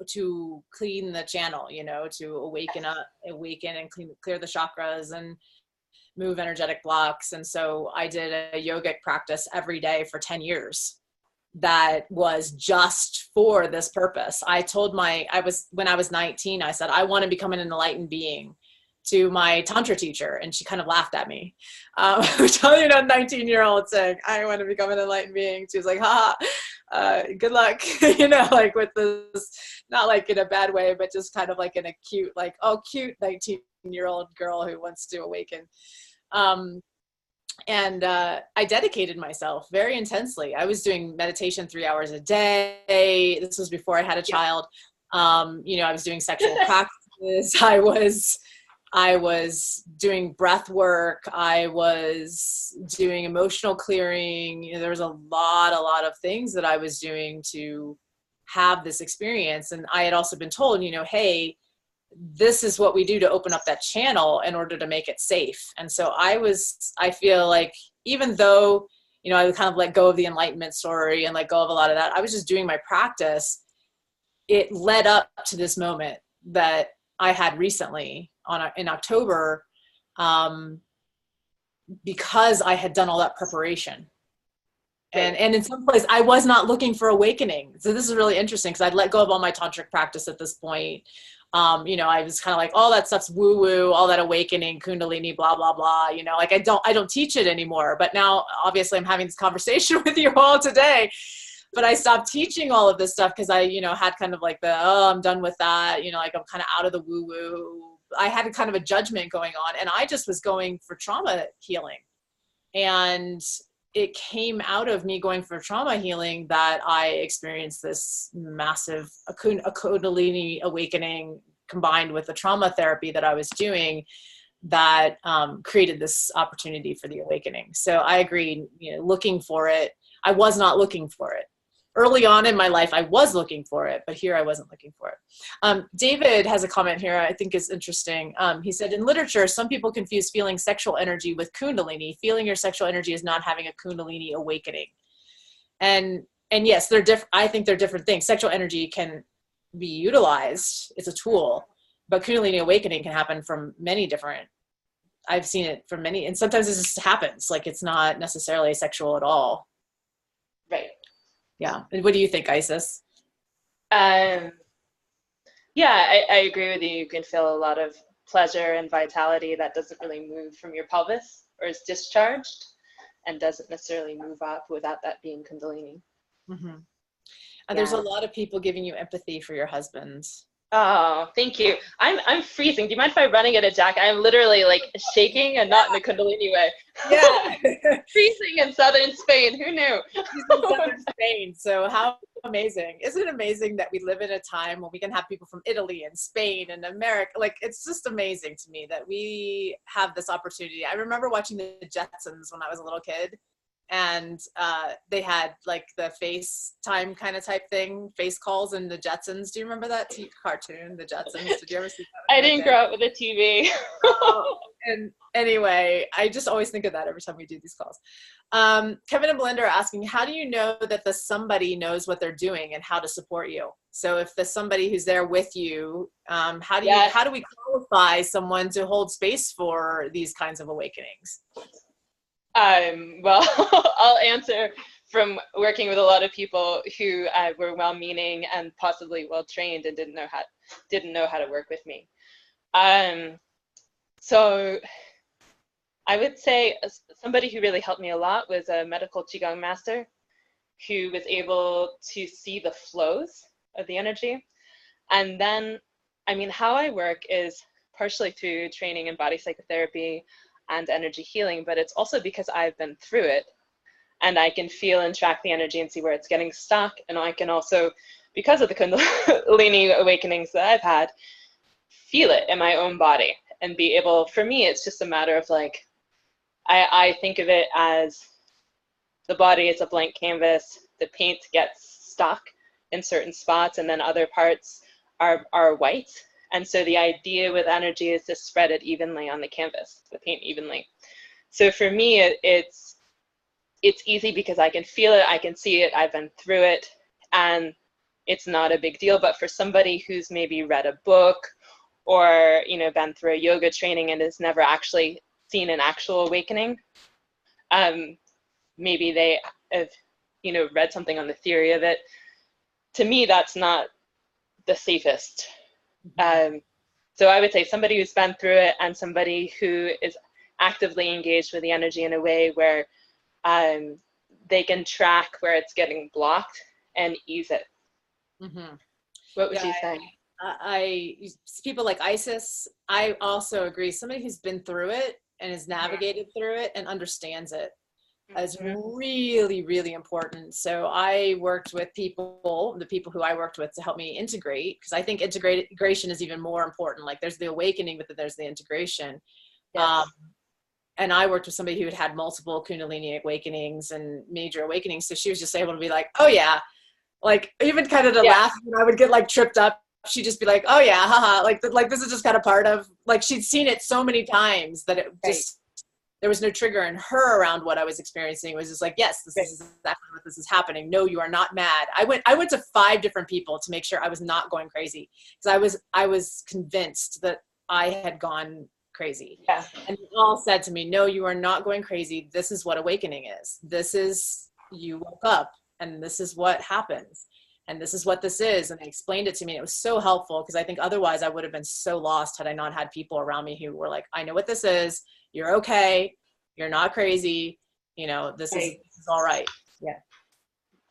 to clean the channel, to awaken and clear the chakras and move energetic blocks. And so I did a yogic practice every day for 10 years that was just for this purpose. When I was 19, I said, I want to become an enlightened being, to my Tantra teacher, and she kind of laughed at me. Which, 19-year-old saying, I want to become an enlightened being. She was like, good luck, like with this, not like in a bad way, but just kind of like in a cute, like, oh, cute 19-year-old girl who wants to awaken. And I dedicated myself very intensely. I was doing meditation 3 hours a day. This was before I had a child. I was doing sexual practices. I was doing breath work. I was doing emotional clearing. There was a lot of things that I was doing to have this experience. And I had also been told, hey, this is what we do to open up that channel in order to make it safe. And so I feel like, even though, I would kind of let go of the enlightenment story and let go of a lot of that, I was just doing my practice. It led up to this moment that I had recently in October, because I had done all that preparation. And in some place, I was not looking for awakening. So this is really interesting because I'd let go of all my tantric practice at this point. I was kind of like, all that stuff's woo woo, all that awakening, Kundalini, blah, blah, blah. Like I don't teach it anymore. But now obviously I'm having this conversation with you all today, but I stopped teaching all of this stuff because I, had kind of like I'm done with that. Like I'm kind of out of the woo woo. I had kind of a judgment going on, and I just was going for trauma healing. And it came out of me going for trauma healing that I experienced this massive a Kundalini awakening combined with the trauma therapy that I was doing that created this opportunity for the awakening. So I agree, looking for it. I was not looking for it. Early on in my life, I was looking for it, but here I wasn't looking for it. David has a comment here I think is interesting. He said, in literature, some people confuse feeling sexual energy with Kundalini. Feeling your sexual energy is not having a Kundalini awakening. And yes, they're different. I think they're different things. Sexual energy can be utilized. It's a tool, but Kundalini awakening can happen from many different, I've seen it from many, and sometimes it just happens. Like it's not necessarily sexual at all. Right. Yeah. And what do you think, Isis? Yeah, I agree with you. You can feel a lot of pleasure and vitality that doesn't really move from your pelvis or is discharged and doesn't necessarily move up without that being Kundalini. Mm-hmm. And there's a lot of people giving you empathy for your husbands. Oh, thank you. I'm freezing. Do you mind if I running at a jack? I'm literally like shaking and not in a Kundalini way. Yeah. Freezing in southern Spain. Who knew? She's in southern Spain. So how amazing. Isn't it amazing that we live in a time when we can have people from Italy and Spain and America? Like, it's just amazing to me that we have this opportunity. I remember watching the Jetsons when I was a little kid. And they had like the FaceTime kind of type thing, face calls in the Jetsons. Do you remember that cartoon, the Jetsons? Did you ever see that? I didn't grow up with a TV. And anyway, I just always think of that every time we do these calls. Kevin and Belinda are asking, how do you know that the somebody knows what they're doing and how to support you? So if the somebody who's there with you, how do we qualify someone to hold space for these kinds of awakenings? Well, I'll answer from working with a lot of people who were well-meaning and possibly well-trained and didn't know how to work with me. So I would say somebody who really helped me a lot was a medical Qigong master who was able to see the flows of the energy. And then, how I work is partially through training in body psychotherapy and energy healing, but it's also because I've been through it and I can feel and track the energy and see where it's getting stuck. And I can also, because of the Kundalini awakenings that I've had, feel it in my own body and be able, for me, it's just a matter of like, I think of it as the body is a blank canvas, the paint gets stuck in certain spots and then other parts are white. And so the idea with energy is to spread it evenly on the canvas, the paint evenly. So for me, it's easy because I can feel it, I can see it, I've been through it, and it's not a big deal. But for somebody who's maybe read a book or, been through a yoga training and has never actually seen an actual awakening, maybe they have, read something on the theory of it. To me, that's not the safest. So I would say somebody who's been through it and somebody who is actively engaged with the energy in a way where they can track where it's getting blocked and ease it. Mm-hmm. What would you say? I people like Isis, I also agree. Somebody who's been through it and has navigated through it and understands it is really, really important. So I worked with the people who I worked with to help me integrate, because I think integration is even more important. Like there's the awakening, but then there's the integration. Yes. And I worked with somebody who had multiple Kundalini awakenings and major awakenings. So she was just able to be like, oh yeah, like even kind of to laugh when I would get like tripped up. She'd just be like, oh yeah, haha. Like this is just kind of part of, like, she'd seen it so many times that it there was no trigger in her around what I was experiencing. It was just like, yes, this is exactly what this is happening. No, you are not mad. I went to 5 different people to make sure I was not going crazy, because I was convinced that I had gone crazy. Yeah. And they all said to me, no, you are not going crazy. This is what awakening is. This is, you woke up and this is what happens. And this is what this is. And they explained it to me. And it was so helpful, because I think otherwise I would have been so lost had I not had people around me who were like, I know what this is. You're okay. You're not crazy. You know, this is all right. Yeah.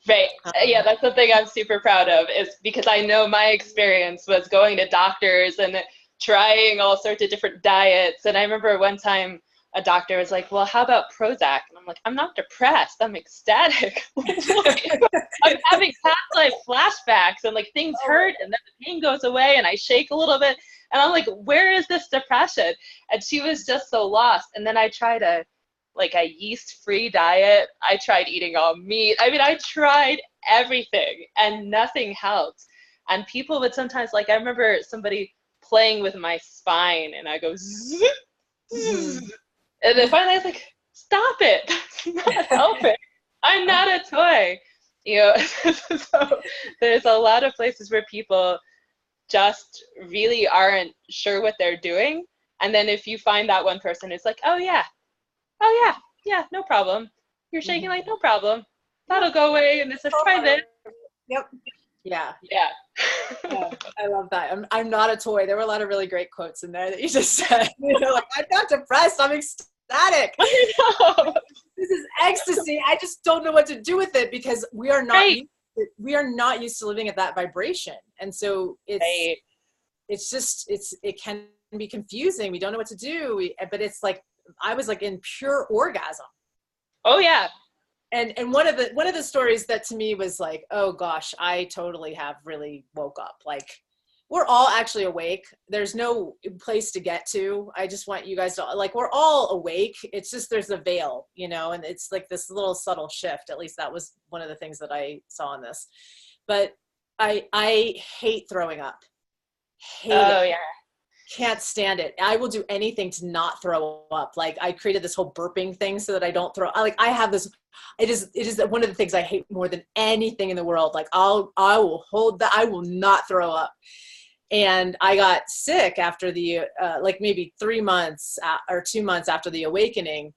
Right. Yeah, that's something I'm super proud of, is because I know my experience was going to doctors and trying all sorts of different diets. And I remember one time a doctor was like, well, how about Prozac? And I'm like, I'm not depressed. I'm ecstatic. I'm having past life flashbacks, and like things hurt and then the pain goes away and I shake a little bit. And I'm like, where is this depression? And she was just so lost. And then I tried a yeast-free diet. I tried eating all meat. I mean, I tried everything and nothing helped. And people would sometimes, like, I remember somebody playing with my spine and I go, zzz, zzz. And then finally I was like, stop it. That's not helping. I'm not a toy. You know, so there's a lot of places where people just really aren't sure what they're doing. And then if you find that one person who's like, oh yeah, no problem. You're shaking, like, no problem. That'll go away. And it's just, try this. Yep. Yeah. Yeah. Yeah, I love that. I'm not a toy. There were a lot of really great quotes in there that you just said. You know, like, I'm not depressed. I'm ecstatic. I know. This is ecstasy. I just don't know what to do with it, because we are not used to living at that vibration. And so it can be confusing. We don't know what to do. But it's like, I was like in pure orgasm. Oh yeah. And one of the stories that to me was like, oh gosh, I totally have really woke up. Like, we're all actually awake. There's no place to get to. I just want you guys to, like, we're all awake. It's just, there's a veil, you know, and it's like this little subtle shift. At least that was one of the things that I saw in this. But I hate throwing up. Hate it. Yeah. Can't stand it. I will do anything to not throw up. Like, I created this whole burping thing so that I don't throw. I have this. It is one of the things I hate more than anything in the world. Like, I will hold that. I will not throw up. And I got sick after the like maybe 3 months or 2 months after the awakening,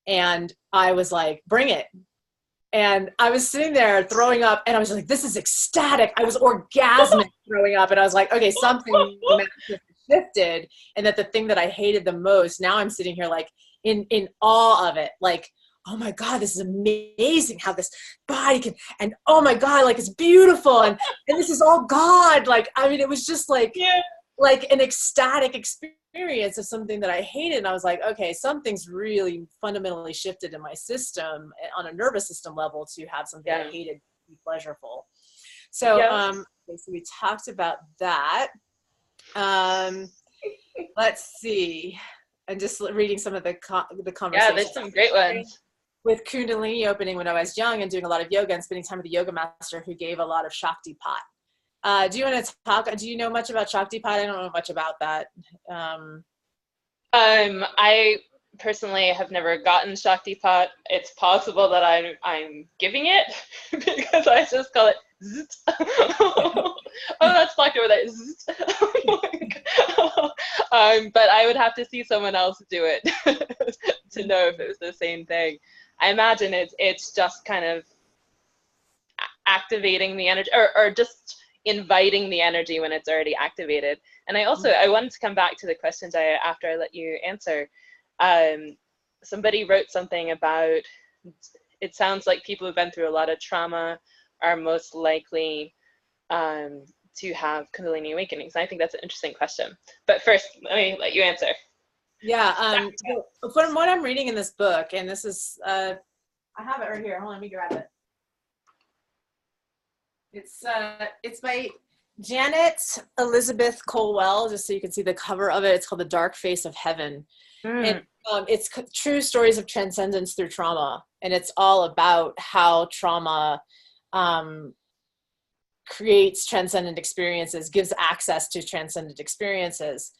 and I was like, bring it. And I was sitting there throwing up, and I was like, this is ecstatic. I was orgasmic throwing up, and I was like, okay, something shifted, and that the thing that I hated the most, now I'm sitting here like in awe of it, like, oh my God, this is amazing how this body can, and oh my God, like, it's beautiful, and this is all God. Like, I mean, it was just like, like an ecstatic experience of something that I hated. And I was like, okay, something's really fundamentally shifted in my system on a nervous system level to have something I hated be pleasurable. So, okay, so we talked about that. Let's see. I'm just reading some of the conversations. Yeah, there's some great ones. With Kundalini opening when I was young and doing a lot of yoga and spending time with a yoga master who gave a lot of Shakti Pat. Do you want to talk? Do you know much about Shakti Pat? I don't know much about that. I personally have never gotten Shakti Pat. It's possible that I'm giving it because I just call it zzz. Oh, that's fucked over there. Zzz. But I would have to see someone else do it to know if it was the same thing. I imagine it's just kind of activating the energy, or just inviting the energy when it's already activated. And I wanted to come back to the questions after I let you answer. Somebody wrote something about, it sounds like people who've been through a lot of trauma are most likely to have Kundalini awakenings. And I think that's an interesting question. But first, let me let you answer. Yeah. So from what I'm reading in this book, and this is, I have it right here. Hold on, let me grab it. It's by Janet Elizabeth Colwell, just so you can see the cover of it. It's called The Dark Face of Heaven. And it's true stories of transcendence through trauma. And it's all about how trauma creates transcendent experiences, gives access to transcendent experiences.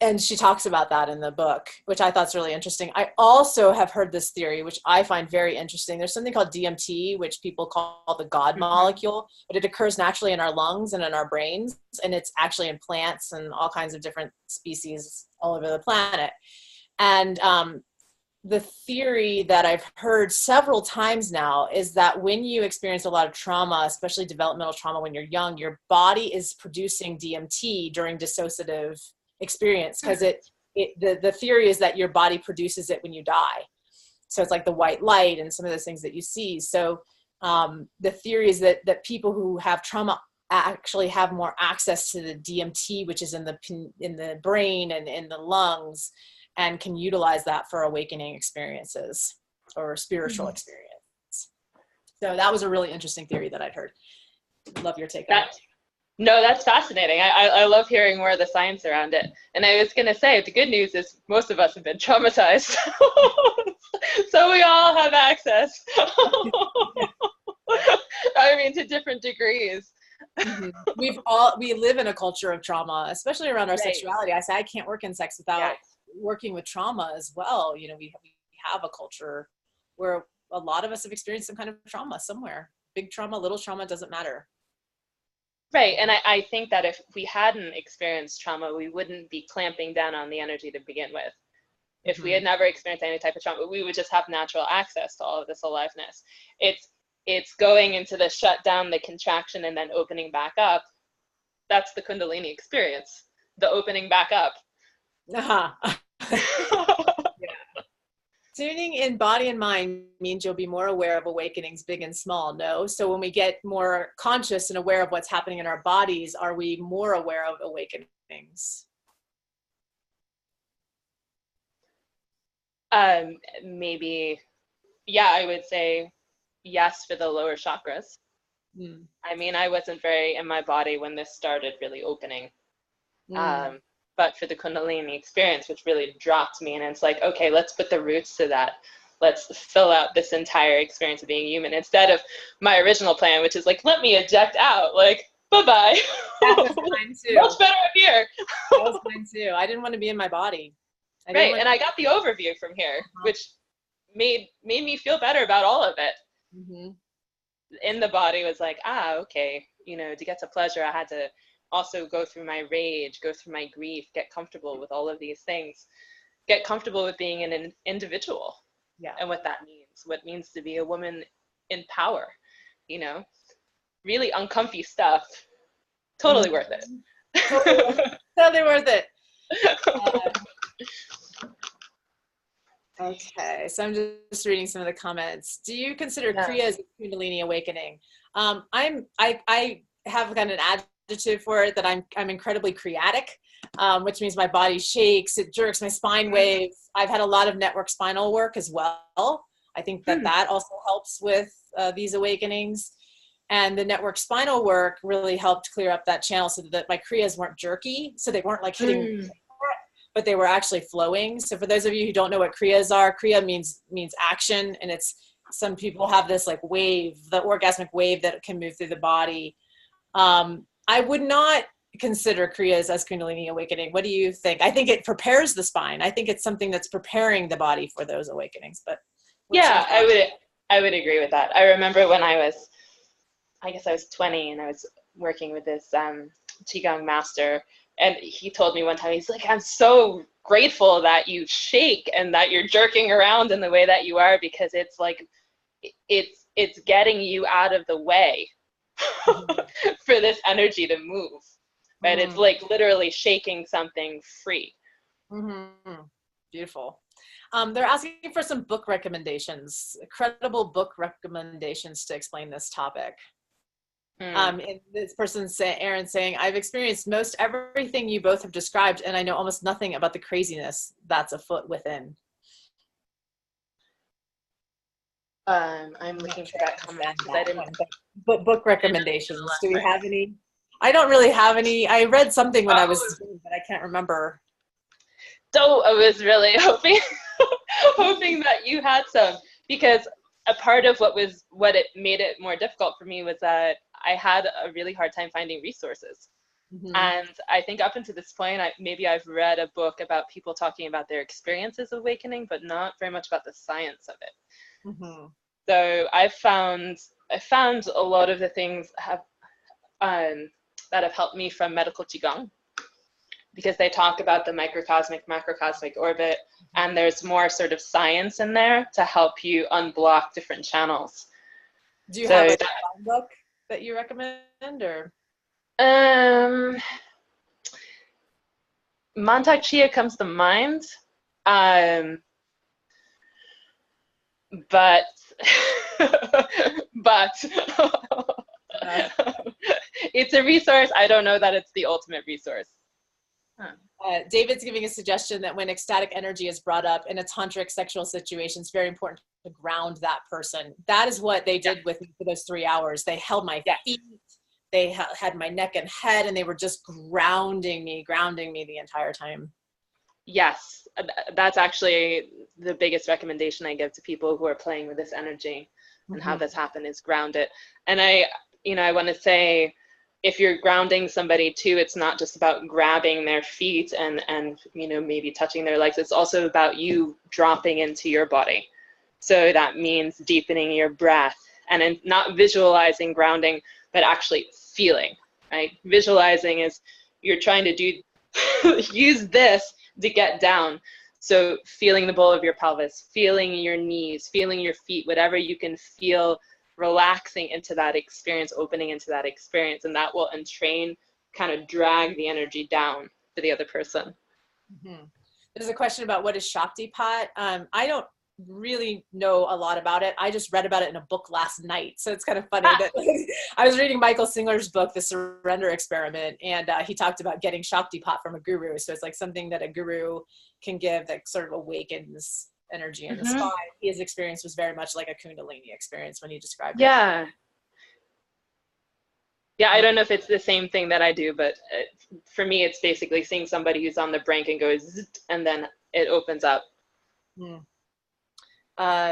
And she talks about that in the book, which I thought is really interesting. I also have heard this theory, which I find very interesting. There's something called DMT, which people call the God molecule, but it occurs naturally in our lungs and in our brains, and it's actually in plants and all kinds of different species all over the planet. And the theory that I've heard several times now is that when you experience a lot of trauma, especially developmental trauma when you're young, your body is producing DMT during dissociative experience, because the theory is that your body produces it when you die. So it's like the white light and some of those things that you see. So the theory is that people who have trauma actually have more access to the DMT, which is in the brain and in the lungs, and can utilize that for awakening experiences or spiritual experience. So that was a really interesting theory that I'd heard. Love your take on it. No, that's fascinating. I love hearing more of the science around it. And I was going to say, the good news is most of us have been traumatized. So we all have access. I mean, to different degrees. We live in a culture of trauma, especially around our sexuality. I say I can't work in sex without working with trauma as well. You know, we have a culture where a lot of us have experienced some kind of trauma somewhere. Big trauma, little trauma, doesn't matter. Right. And I think that if we hadn't experienced trauma, we wouldn't be clamping down on the energy to begin with. If we had never experienced any type of trauma, we would just have natural access to all of this aliveness. It's going into the shutdown, the contraction, and then opening back up. That's the Kundalini experience, the opening back up. Tuning in body and mind means you'll be more aware of awakenings, big and small. No. So when we get more conscious and aware of what's happening in our bodies, are we more aware of awakenings? Maybe, yeah, I would say yes for the lower chakras. I mean, I wasn't very in my body when this started really opening. But for the Kundalini experience, which really dropped me, and it's like, okay, let's put the roots to that. Let's fill out this entire experience of being human, instead of my original plan, which is like, let me eject out, like, bye-bye. That was mine too. Much better up here. That was mine too. I didn't want to be in my body. Right, and I got the overview from here, which made me feel better about all of it. In the body was like, okay, you know, to get to pleasure, I had to also go through my rage, go through my grief, get comfortable with all of these things, get comfortable with being an individual, and what that means, what it means to be a woman in power, you know, really uncomfy stuff. Totally worth it. Totally worth it. Okay, so I'm just reading some of the comments. Do you consider Kriya as a Kundalini awakening? I have kind of an adjective for it, that I'm incredibly creatic, which means my body shakes, it jerks, my spine waves. I've had a lot of network spinal work as well. I think that also helps with these awakenings. And the network spinal work really helped clear up that channel so that my Kriyas weren't jerky, so they weren't like hitting, but they were actually flowing. So for those of you who don't know what Kriyas are, Kriya means action, and it's, some people have this like wave, the orgasmic wave that can move through the body. I would not consider Kriyas as Kundalini awakening. What do you think? I think it prepares the spine. I think it's something that's preparing the body for those awakenings. But yeah, I would agree with that. I remember when I guess I was 20, and I was working with this Qigong master, and he told me one time, he's like, I'm so grateful that you shake and that you're jerking around in the way that you are, because it's like, it's getting you out of the way for this energy to move, right? It's like literally shaking something free. Beautiful. They're asking for some book recommendations, credible book recommendations to explain this topic. And this person's Aaron saying, I've experienced most everything you both have described, and I know almost nothing about the craziness that's afoot within. I'm looking for that comment. I didn't. But book recommendations. Do we have any? I don't really have any. I read something when I was, but I can't remember. So I was really hoping that you had some, because a part of what it made it more difficult for me was that I had a really hard time finding resources. Mm-hmm. And I think up until this point, maybe I've read a book about people talking about their experiences of awakening, but not very much about the science of it. Mm-hmm. So I found a lot of the things that have helped me from medical qigong, because they talk about the microcosmic, macrocosmic orbit, and there's more sort of science in there to help you unblock different channels. Do you have a book that you recommend, or? Mantak Chia comes to mind, but but it's a resource. I don't know that it's the ultimate resource. David's giving a suggestion that when ecstatic energy is brought up in a tantric sexual situation, it's very important to ground that person. That is what they did with me for those 3 hours. They held my feet, they had my neck and head, and they were just grounding me the entire time. Yes, that's actually the biggest recommendation I give to people who are playing with this energy and how this happen is ground it. And I want to say, if you're grounding somebody too, it's not just about grabbing their feet and maybe touching their legs. It's also about you dropping into your body. So that means deepening your breath and not visualizing grounding, but actually feeling, right? Visualizing is you're trying to use this to get down. So feeling the bowl of your pelvis, feeling your knees, feeling your feet, whatever you can feel, relaxing into that experience, opening into that experience, and that will entrain, kind of drag the energy down for the other person. Mm-hmm. There's a question about what is Shaktipat. I don't really know a lot about it. I just read about it in a book last night. So it's kind of funny that I was reading Michael Singer's book, The Surrender Experiment, and he talked about getting Shaktipat from a guru. So it's like something that a guru can give that sort of awakens energy in the sky. His experience was very much like a Kundalini experience when he described it. Yeah, I don't know if it's the same thing that I do, but for me, it's basically seeing somebody who's on the brink and goes, and then it opens up.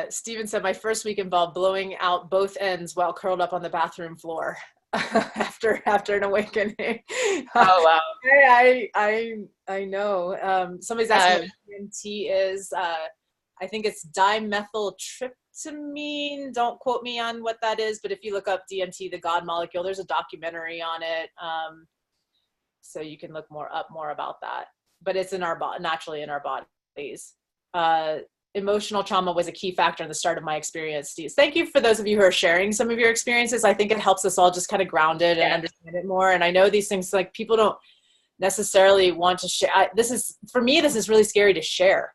Stephen said, my first week involved blowing out both ends while curled up on the bathroom floor after an awakening. Oh, wow. I know. Somebody's asking what DMT is. I think it's dimethyltryptamine. Don't quote me on what that is, but if you look up DMT, the God molecule, there's a documentary on it. So you can look more about that. But it's in our naturally in our bodies. Emotional trauma was a key factor in the start of my experience. Steve, thank you for those of you who are sharing some of your experiences. I think it helps us all just kind of ground it and understand it more. And I know these things, like, people don't necessarily want to share. For me, this is really scary to share.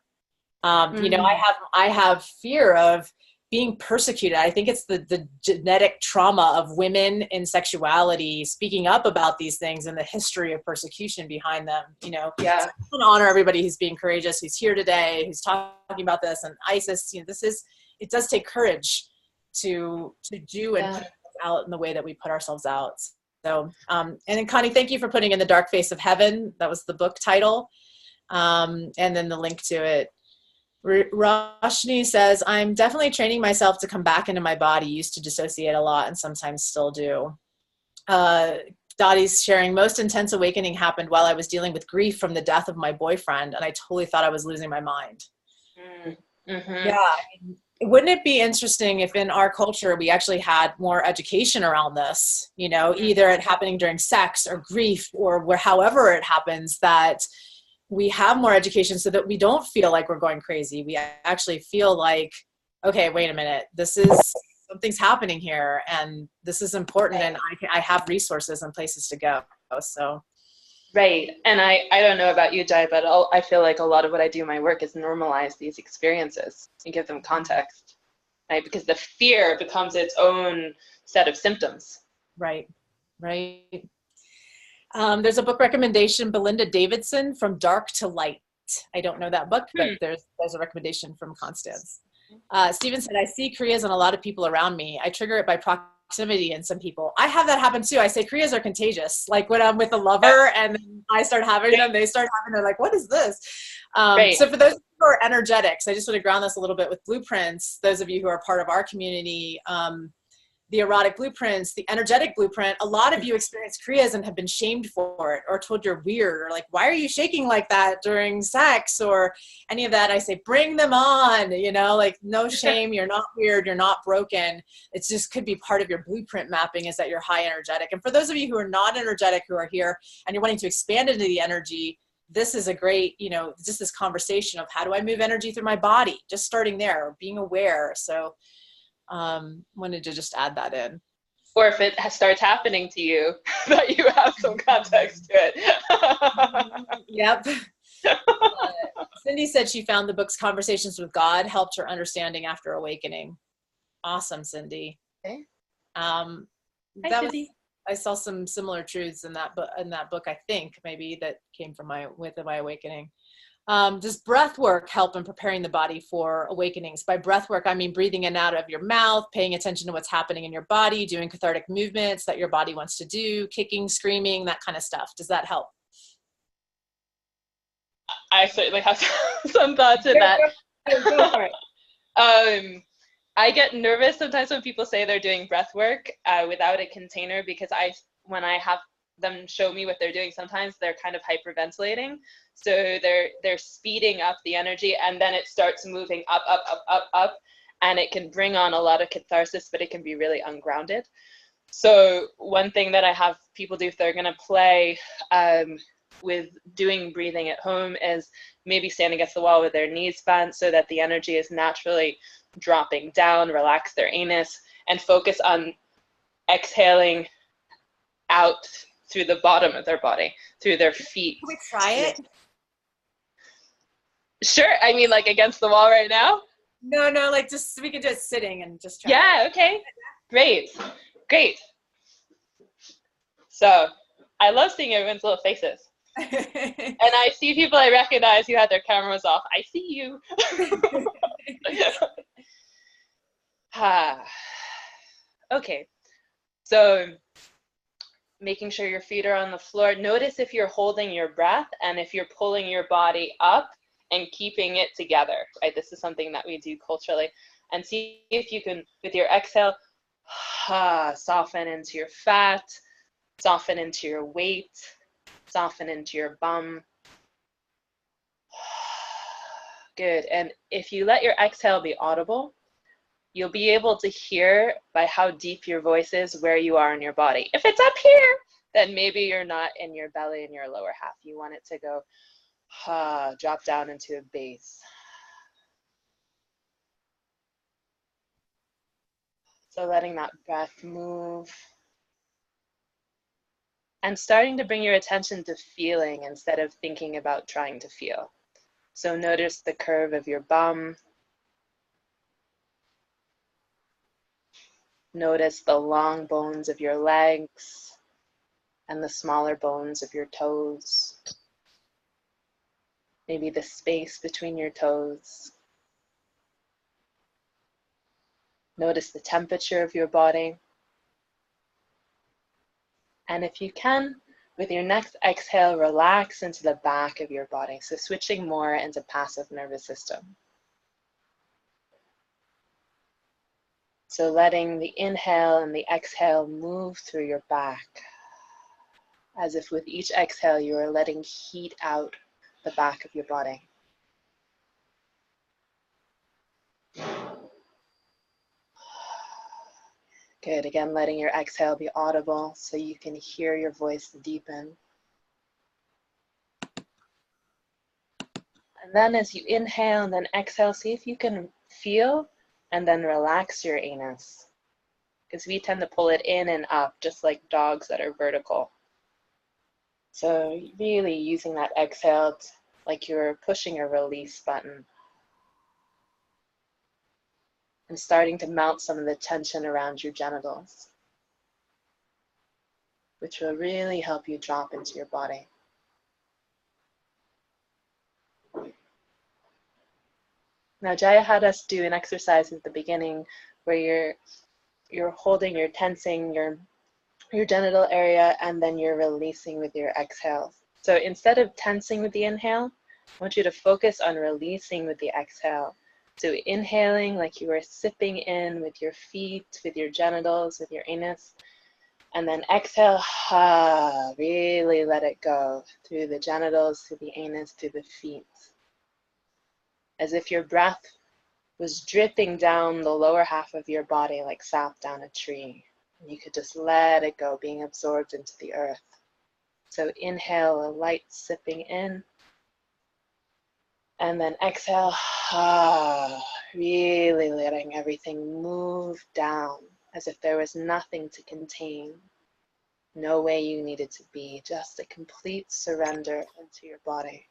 I have fear of being persecuted. I think it's the genetic trauma of women in sexuality speaking up about these things and the history of persecution behind them. So I want to honor everybody who's being courageous, who's here today, who's talking about this. And Isis, it does take courage to do and put ourselves out in the way that we put ourselves out. So, and then Connie, thank you for putting in The Dark Face of Heaven. That was the book title. And then the link to it. Roshni says, I'm definitely training myself to come back into my body. Used to dissociate a lot and sometimes still do. Dottie's sharing, most intense awakening happened while I was dealing with grief from the death of my boyfriend, and I totally thought I was losing my mind. Yeah. Wouldn't it be interesting if in our culture we actually had more education around this, either it happening during sex or grief or however it happens, that we have more education so that we don't feel like we're going crazy. We actually feel like, okay, wait a minute, something's happening here and this is important, and I have resources and places to go. So. Right. And I don't know about you, Jai, but I feel like a lot of what I do in my work is normalize these experiences and give them context, right? Because the fear becomes its own set of symptoms. Right. There's a book recommendation, Belinda Davidson, From Dark to Light. I don't know that book, but there's a recommendation from Constance. Stephen said, I see Kriyas on a lot of people around me. I trigger it by proximity in some people. I have that happen too. I say Kriyas are contagious. Like when I'm with a lover and I start having them, they start having, they're like, what is this? So for those who are energetics, I just want to ground this a little bit with blueprints. Those of you who are part of our community, the erotic blueprints, the energetic blueprint, a lot of you experience kriyas and have been shamed for it, or told you're weird, or like, why are you shaking like that during sex, or any of that. I say, bring them on, you know, like, no shame. You're not weird. You're not broken. It just could be part of your blueprint mapping, is that you're high energetic. And for those of you who are not energetic, who are here and you're wanting to expand into the energy, this is a great, you know, just this conversation of how do I move energy through my body, just starting there, being aware. So wanted to just add that in. Or if it starts happening to you, that you have some context to it. Yep. Cindy said she found the book's Conversations with God helped her understanding after awakening. Awesome, Cindy. Okay. Hi, Cindy. I saw some similar truths in that book, I think, maybe, that came from my awakening. Does breath work help in preparing the body for awakenings? By breath work, I mean breathing in and out of your mouth, paying attention to what's happening in your body, doing cathartic movements that your body wants to do, kicking, screaming, that kind of stuff. Does that help? I certainly have some thoughts in that. Go for it. I get nervous sometimes when people say they're doing breath work without a container, because when I have them show me what they're doing, sometimes they're kind of hyperventilating. So they're speeding up the energy, and then it starts moving up, up, up, up, up, and it can bring on a lot of catharsis, but it can be really ungrounded. So one thing that I have people do if they're going to play with doing breathing at home is maybe stand against the wall with their knees bent so that the energy is naturally dropping down, relax their anus, and focus on exhaling out through the bottom of their body, through their feet. Can we try it? Sure. I mean, like against the wall right now? No, like just, we could just sitting and just try. Yeah, okay. Great. So I love seeing everyone's little faces. And I see people I recognize who had their cameras off. I see you. Okay. So making sure your feet are on the floor. Notice if you're holding your breath and if you're pulling your body up and keeping it together, right? This is something that we do culturally. And see if you can, with your exhale, soften into your fat, soften into your weight, soften into your bum. Good. And if you let your exhale be audible, you'll be able to hear by how deep your voice is where you are in your body. If it's up here, then maybe you're not in your belly in your lower half. You want it to go, drop down into a base. So letting that breath move. And starting to bring your attention to feeling instead of thinking about trying to feel. So notice the curve of your bum. Notice the long bones of your legs and the smaller bones of your toes. Maybe the space between your toes. Notice the temperature of your body. And if you can, with your next exhale, relax into the back of your body. So switching more into passive nervous system. So letting the inhale and the exhale move through your back. As if with each exhale, you are letting heat out the back of your body. Good. Again, letting your exhale be audible so you can hear your voice deepen. And then as you inhale and then exhale, see if you can feel and then relax your anus. Because we tend to pull it in and up, just like dogs that are vertical. So really using that exhale like you're pushing a release button. And starting to melt some of the tension around your genitals, which will really help you drop into your body. Now Jaya had us do an exercise at the beginning where you're holding, you're tensing your genital area, and then you're releasing with your exhale. So instead of tensing with the inhale, I want you to focus on releasing with the exhale. So inhaling like you are sipping in with your feet, with your genitals, with your anus. And then exhale, really let it go through the genitals, through the anus, through the feet. As if your breath was dripping down the lower half of your body like sap down a tree. And you could just let it go, being absorbed into the earth. So inhale, a light sipping in. And then exhale, really letting everything move down as if there was nothing to contain. No way you needed to be, just a complete surrender into your body.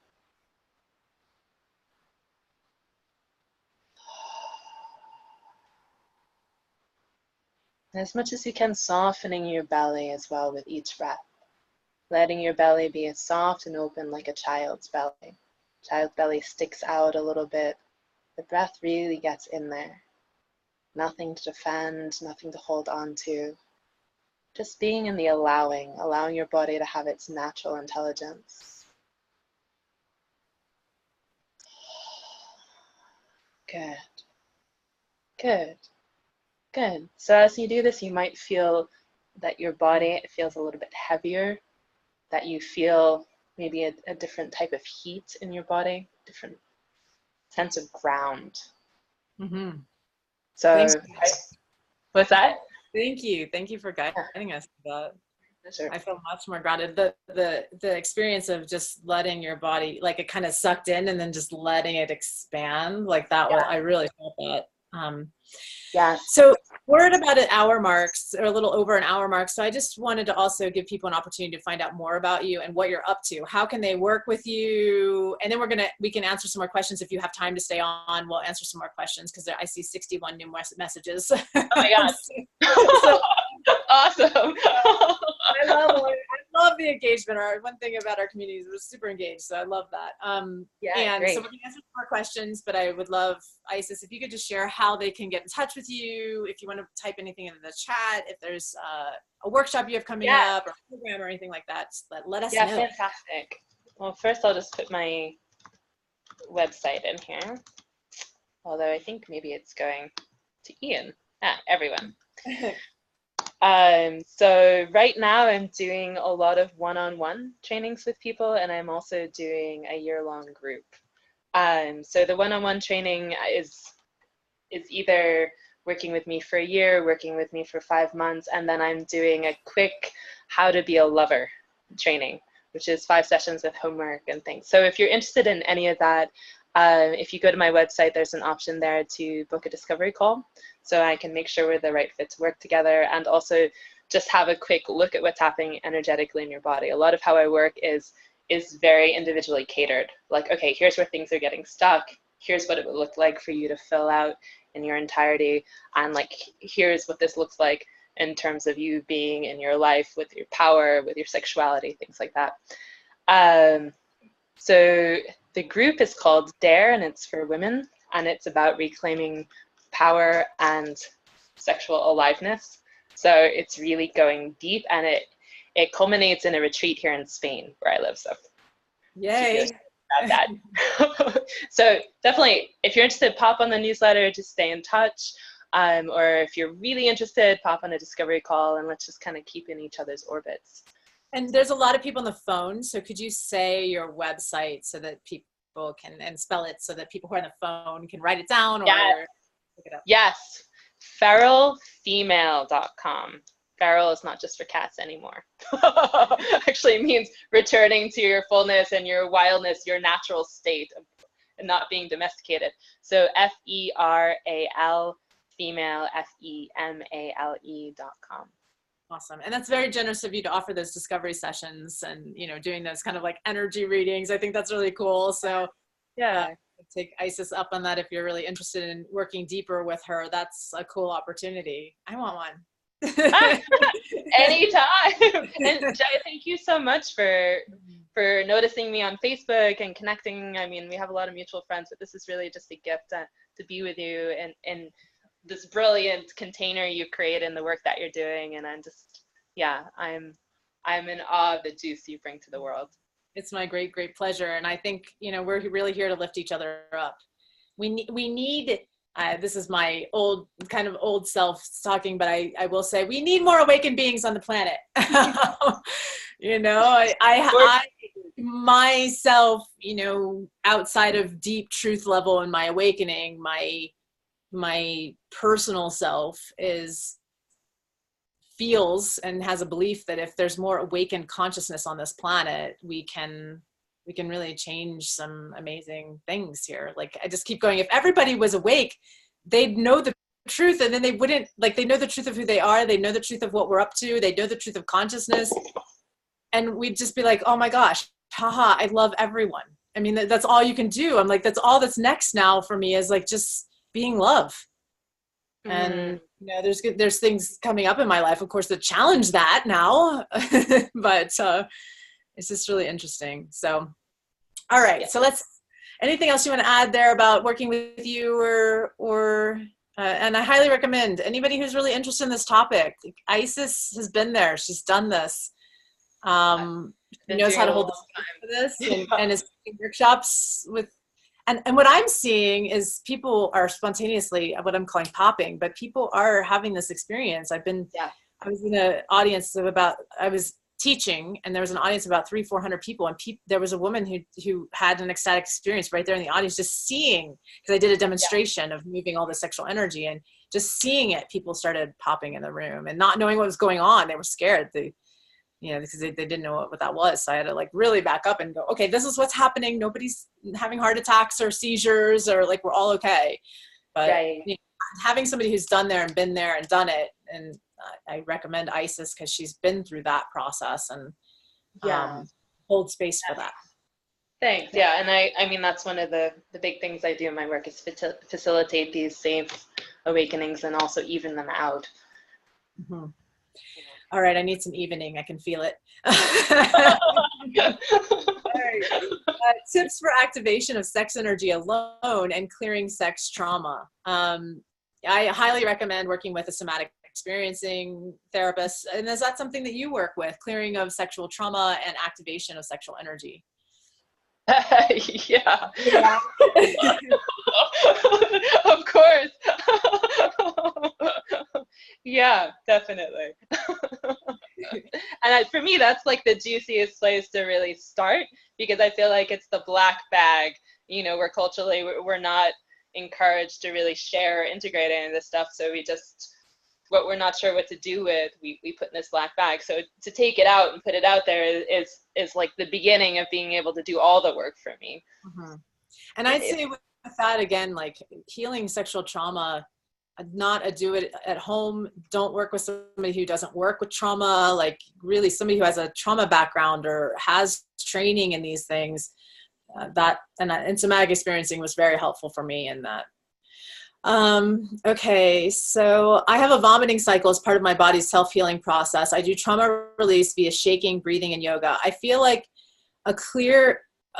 As much as you can, softening your belly as well with each breath. Letting your belly be as soft and open like a child's belly. Child's belly sticks out a little bit. The breath really gets in there. Nothing to defend, nothing to hold on to. Just being in the allowing your body to have its natural intelligence. Good, good, good. So as you do this, you might feel that your body feels a little bit heavier, that you feel maybe a different type of heat in your body, different sense of ground. Mm-hmm. So, what's that? Thank you. Thank you for guiding us with that. Sure. I feel much more grounded. The experience of just letting your body, like it kind of sucked in and then just letting it expand, like that was, I really felt that. Yes. So we're at about an hour marks, or a little over an hour mark. So I just wanted to also give people an opportunity to find out more about you and what you're up to. How can they work with you? And then we can answer some more questions. If you have time to stay on, we'll answer some more questions because I see 61 new messages. Oh my God. So, awesome. I love the engagement. One thing about our community is we're super engaged, so I love that. Yeah, and great. so we're going to answer more questions, but I would love, Isis, if you could just share how they can get in touch with you, if you want to type anything in the chat, if there's a workshop you have coming up or a program or anything like that, just let us know. Yeah, fantastic. Well, first I'll just put my website in here, although I think maybe it's going to Ian. Everyone. So right now I'm doing a lot of one-on-one trainings with people, and I'm also doing a year-long group. So the one-on-one training is either working with me for a year, working with me for 5 months, and then I'm doing a quick how to be a lover training, which is 5 sessions with homework and things. So if you're interested in any of that, if you go to my website, there's an option there to book a discovery call, so I can make sure we're the right fit to work together, and also just have a quick look at what's happening energetically in your body. A lot of how I work is very individually catered. Like, okay, here's where things are getting stuck. Here's what it would look like for you to fill out in your entirety. And like, here's what this looks like in terms of you being in your life with your power, with your sexuality, things like that. So the group is called DARE, and it's for women, and it's about reclaiming power and sexual aliveness. So it's really going deep, and it culminates in a retreat here in Spain where I live. So yay. About that. So definitely, if you're interested, pop on the newsletter to stay in touch. Or if you're really interested, pop on a discovery call, and let's just kind of keep in each other's orbits. And there's a lot of people on the phone, so could you say your website so that people can, and spell it so that people who are on the phone can write it down or look it up? Yes, feralfemale.com. Feral is not just for cats anymore. Actually, it means returning to your fullness and your wildness, your natural state, and not being domesticated. So FERAL, female, FEMALE.com. Awesome. And that's very generous of you to offer those discovery sessions and, you know, doing those kind of like energy readings. I think that's really cool. So yeah, take Isis up on that if you're really interested in working deeper with her. That's a cool opportunity. I want one. Anytime. And Jai, thank you so much for noticing me on Facebook and connecting. I mean, we have a lot of mutual friends, but this is really just a gift to be with you and this brilliant container you create in the work that you're doing. And I'm just, I'm in awe of the juice you bring to the world. It's my great, great pleasure. And I think, you know, we're really here to lift each other up. we need this is my old self talking, but I will say we need more awakened beings on the planet. You know, I myself, you know, outside of deep truth level in my awakening, my personal self feels and has a belief that if there's more awakened consciousness on this planet, we can really change some amazing things here. Like, I just keep going, if everybody was awake, they'd know the truth, and then they wouldn't, like, they know the truth of who they are, they know the truth of what we're up to, they know the truth of consciousness, and we'd just be like, oh my gosh, haha, I love everyone. I mean, that's all you can do. I'm like, that's all that's next now for me, is like just being love. And you know, there's things coming up in my life, of course, that challenge that now. But it's just really interesting. So all right, so anything else you want to add there about working with you, or and I highly recommend anybody who's really interested in this topic. Isis has been there, she's done this, she knows how to hold the space for this, and is taking workshops with. And what I'm seeing is people are spontaneously, what I'm calling popping, but people are having this experience. I was in an audience I was teaching, and there was an audience of about 300-400 people, and there was a woman who had an ecstatic experience right there in the audience, just seeing, because I did a demonstration of moving all the sexual energy, and just seeing it, people started popping in the room, and not knowing what was going on. They were scared. You know, because they didn't know what that was. So I had to like really back up and go, okay, this is what's happening. Nobody's having heart attacks or seizures, or like, we're all okay. But you know, having somebody who's done there and been there and done it, and I recommend Isis because she's been through that process, and hold space for that. Thanks. Yeah, and I mean, that's one of the big things I do in my work, is facilitate these safe awakenings and also even them out. Mm-hmm. All right, I need some evening. I can feel it. All right. Tips for activation of sex energy alone and clearing sex trauma. I highly recommend working with a somatic experiencing therapist. And is that something that you work with? Clearing of sexual trauma and activation of sexual energy? Yeah. Of course. Yeah, definitely. And for me, that's like the juiciest place to really start, because I feel like it's the black bag. You know, we're culturally, we're not encouraged to really share or integrate any of this stuff. So what we're not sure what to do with, we put in this black bag. So to take it out and put it out there is like the beginning of being able to do all the work for me. Mm-hmm. And I'd say with that, again, like healing sexual trauma, not a do it at home. Don't work with somebody who doesn't work with trauma, like really somebody who has a trauma background or has training in these things. And somatic experiencing was very helpful for me in that. Okay, so I have a vomiting cycle as part of my body's self-healing process. I do trauma release via shaking, breathing, and yoga. I feel like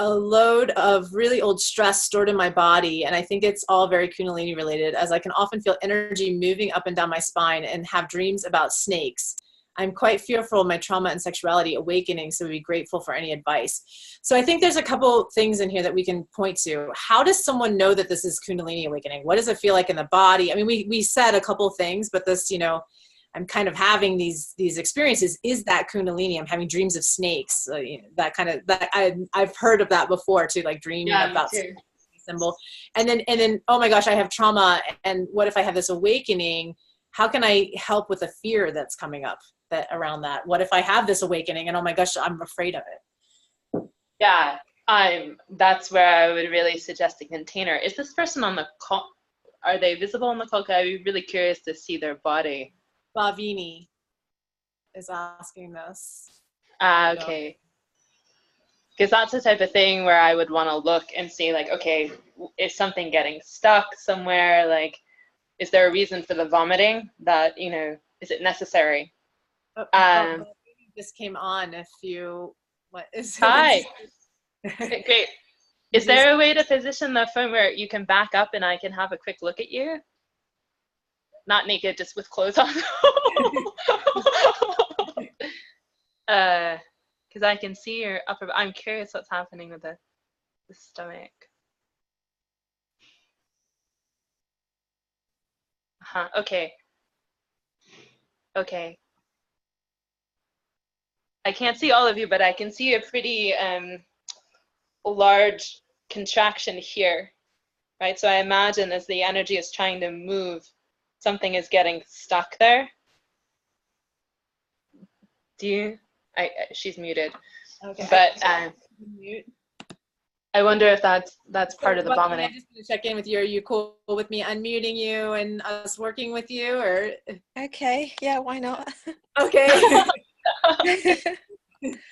a load of really old stress stored in my body, and I think it's all very Kundalini related, as I can often feel energy moving up and down my spine and have dreams about snakes. I'm quite fearful of my trauma and sexuality awakening, so we'd be grateful for any advice. So I think there's a couple things in here that we can point to. How does someone know that this is Kundalini awakening? What does it feel like in the body? I mean, we said a couple things, but this, you know, I'm kind of having these experiences. Is that Kundalini? I'm having dreams of snakes. That kind of, that I've heard of that before too, like dreaming about symbol. And then, oh my gosh, I have trauma. And what if I have this awakening? How can I help with the fear that's coming up around that? What if I have this awakening and oh my gosh, I'm afraid of it? Yeah, that's where I would really suggest a container. Is this person on the call? Are they visible on the call? I'd be really curious to see their body. Bhavini is asking this. Okay. Because that's the type of thing where I would want to look and see, like, okay, is something getting stuck somewhere? Like, is there a reason for the vomiting? That, you know, is it necessary? This came on. If you, hi. Great. Is there a way to position the phone where you can back up and I can have a quick look at you? Not naked, just with clothes on. Because I can see your upper. I'm curious what's happening with the stomach. Okay. Okay. I can't see all of you, but I can see a pretty large contraction here, right? So I imagine as the energy is trying to move, something is getting stuck there. Do you? She's muted. Okay. But Mute. I wonder if that's So, part of the Bucky, vomiting. I'm just going to check in with you. Are you cool with me unmuting you and us working with you, or? Okay, yeah, why not? Okay.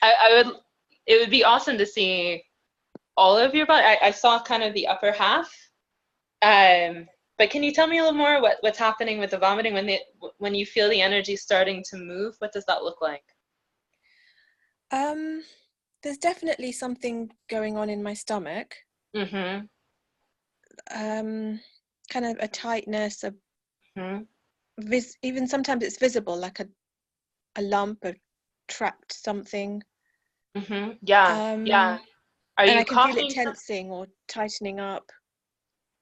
I would. It would be awesome to see all of your body. I saw kind of the upper half. But can you tell me a little more what's happening with the vomiting when you feel the energy starting to move? What does that look like? There's definitely something going on in my stomach. Mm-hmm. Kind of a tightness, Mm-hmm. even sometimes it's visible, like a lump, a trapped something. Mm-hmm. Yeah. Yeah. Are And you I can feel coughing? it tensing or tightening up.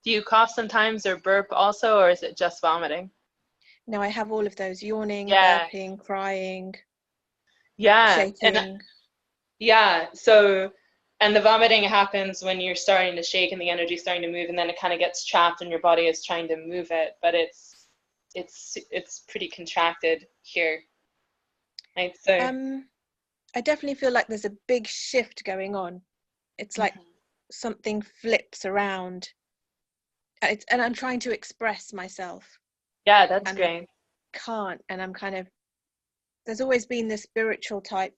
Do you cough sometimes or burp also, or is it just vomiting? No, I have all of those: yawning, Yeah. burping, crying, Yeah. And shaking. yeah. So, and the vomiting happens when you're starting to shake and the energy's starting to move, and then it kind of gets trapped, and your body is trying to move it, but it's pretty contracted here, right? So. I definitely feel like there's a big shift going on. It's like something flips around. And I'm trying to express myself. Yeah, that's And great. I can't. And I'm kind of, there's always been this spiritual type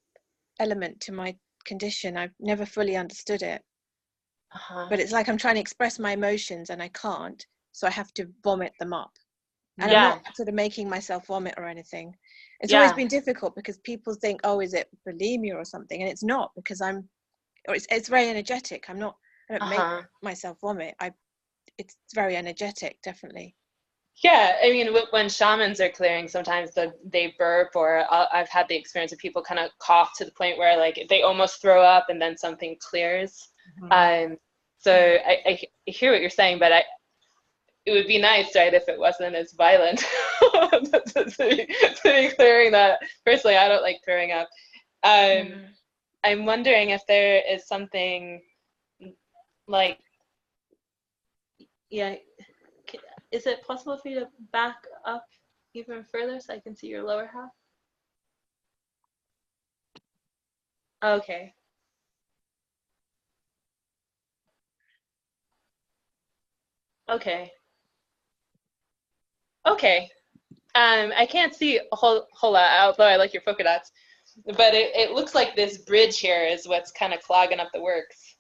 element to my condition. I've never fully understood it. But it's like I'm trying to express my emotions and I can't. So I have to vomit them up. And I'm Yeah. not sort of making myself vomit or anything. It's Yeah. always been difficult because people think, oh, is it bulimia or something? And it's not, because it's very energetic. I don't make myself vomit. It's very energetic, definitely. Yeah, I mean, when shamans are clearing, sometimes they burp, or I've had the experience of people kind of cough to the point where like they almost throw up, and then something clears. So I hear what you're saying, but it would be nice, right, if it wasn't as violent to be clearing that. Personally, I don't like throwing up. I'm wondering if there is something like, yeah. Is it possible for you to back up even further so I can see your lower half? Okay. Okay. Okay. I can't see a whole lot, although I like your polka dots. But it looks like this bridge here is what's kind of clogging up the works.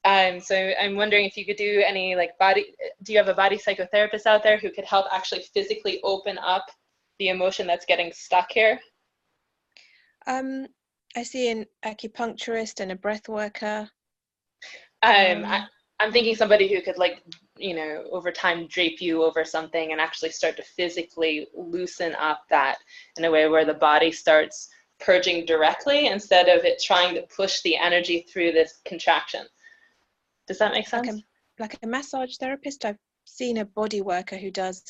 So I'm wondering if you could do any do you have a body psychotherapist out there who could help actually physically open up the emotion that's getting stuck here? I see an acupuncturist and a breath worker. I'm thinking somebody who could over time drape you over something and actually start to physically loosen up that in a way where the body starts purging directly instead of it trying to push the energy through this contraction. Does that make sense? Like a massage therapist. I've seen a body worker who does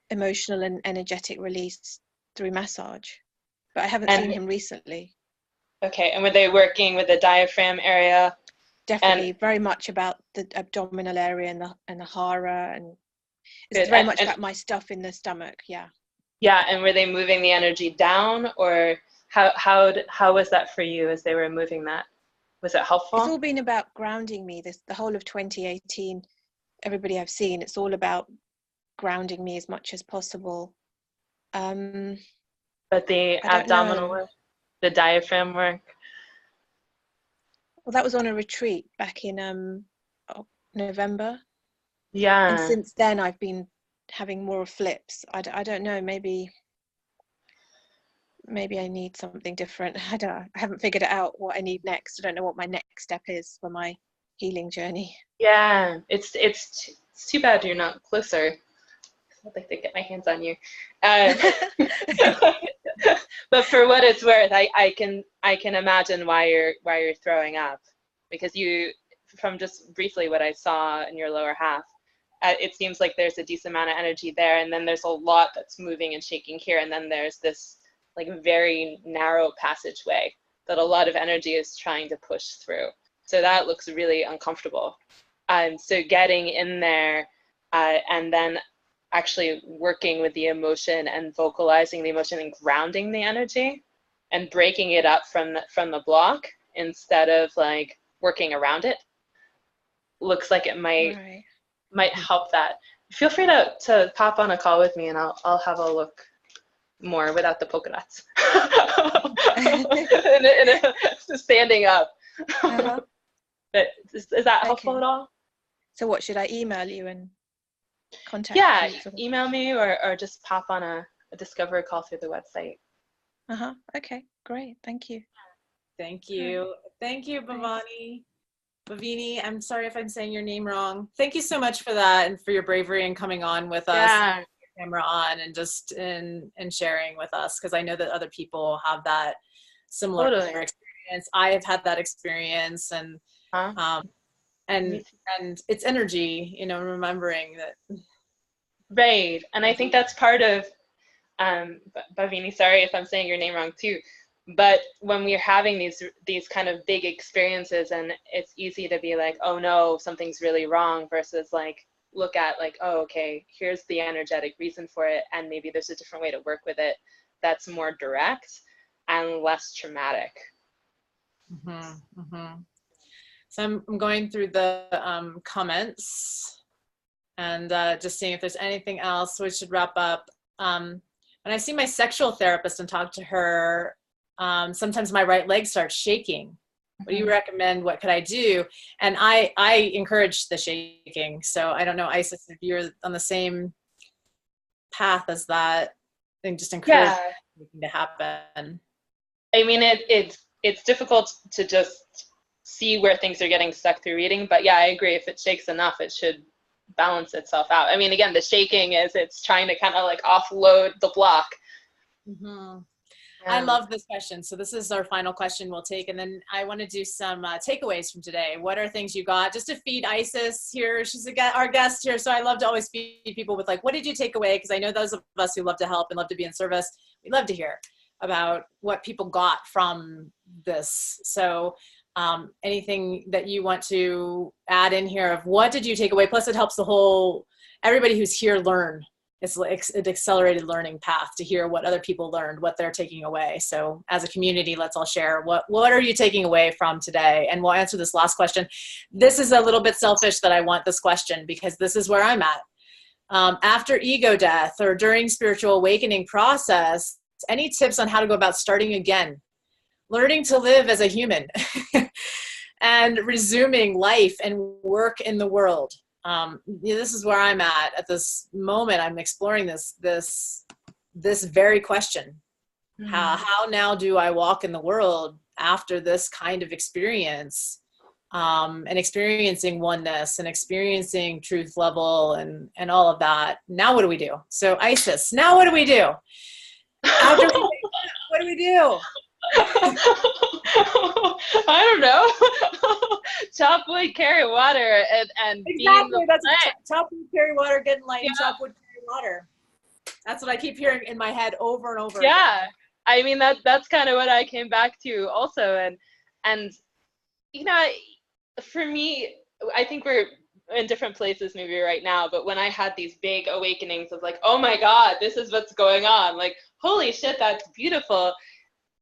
emotional and energetic release through massage, but I haven't seen him recently. Okay, and were they working with the diaphragm area? Definitely, very much about the abdominal area and the hara, and it's very much about my stuff in the stomach. Yeah. Yeah, and were they moving the energy down, or how was that for you as they were moving that? Was it helpful? It's all been about grounding me. The whole of 2018, everybody I've seen, it's all about grounding me as much as possible. But the abdominal work, the diaphragm work? Well, that was on a retreat back in November. Yeah. And since then, I've been having more flips. I don't know, maybe I need something different. I haven't figured it out what I need next. I don't know what my next step is for my healing journey. Yeah, it's too bad you're not closer. I'd like to get my hands on you. But for what it's worth, I can imagine why you're throwing up, because you, from just briefly what I saw in your lower half, it seems like there's a decent amount of energy there, and then there's a lot that's moving and shaking here, and then there's this like very narrow passageway that a lot of energy is trying to push through. So that looks really uncomfortable. So getting in there and then actually working with the emotion and vocalizing the emotion and grounding the energy and breaking it up from the block instead of like working around it looks like it might help that. Feel free to pop on a call with me, and I'll have a look more without the polka dots. Standing up. But is that helpful at all? So what, should I email you and contact you? Email me or just pop on a discovery call through the website. Okay, great. Thank you. Thank you. Thank you, Bhavani. Bhavini, I'm sorry if I'm saying your name wrong. Thank you so much for that and for your bravery and coming on with us, and your camera on, and just in sharing with us, because I know that other people have that similar experience. I have had that experience, and it's energy, you know, remembering that. Right, and I think that's part of Bhavini, sorry if I'm saying your name wrong too, but when we're having these kind of big experiences, and it's easy to be like, oh no, something's really wrong, versus like look at like, oh, okay, here's the energetic reason for it, and maybe there's a different way to work with it that's more direct and less traumatic. So I'm going through the comments and just seeing if there's anything else. We should wrap up. When I see my sexual therapist and talk to her, sometimes my right leg starts shaking. What do you recommend? What could I do? And I encourage the shaking. So I don't know, Isis, if you're on the same path as that, then just encourage it to happen. I mean, it's difficult to just see where things are getting stuck through reading, but yeah, I agree. If it shakes enough, it should balance itself out. I mean, again, the shaking is it's trying to kind of like offload the block. I love this question. So this is our final question we'll take, and then I want to do some takeaways from today. What are things you got just to feed Isis here? She's our guest here, so I love to always feed people with like, what did you take away? Because I know those of us who love to help and love to be in service, we love to hear about what people got from this. So anything that you want to add in here of what did you take away? Plus it helps everybody who's here learn. It's like an accelerated learning path to hear what other people learned, what they're taking away. So as a community, let's all share what are you taking away from today? And we'll answer this last question. This is a little bit selfish that I want this question, because this is where I'm at. After ego death or during spiritual awakening process, any tips on how to go about starting again, learning to live as a human and resuming life and work in the world? This is where I'm at this moment. I'm exploring this very question. How now do I walk in the world after this kind of experience, and experiencing oneness and experiencing truth level and all of that? Now what do we do? So Isis, now what do we do? What do we do? I don't know. Chop wood, carry water, and exactly. That's chop wood, carry water, get enlightened. Chop wood, carry water. That's what I keep hearing in my head over and over. Yeah, again. I mean that's kind of what I came back to also, and you know, for me, I think we're in different places maybe right now, but when I had these big awakenings of like, oh my God, this is what's going on, like, holy shit, that's beautiful.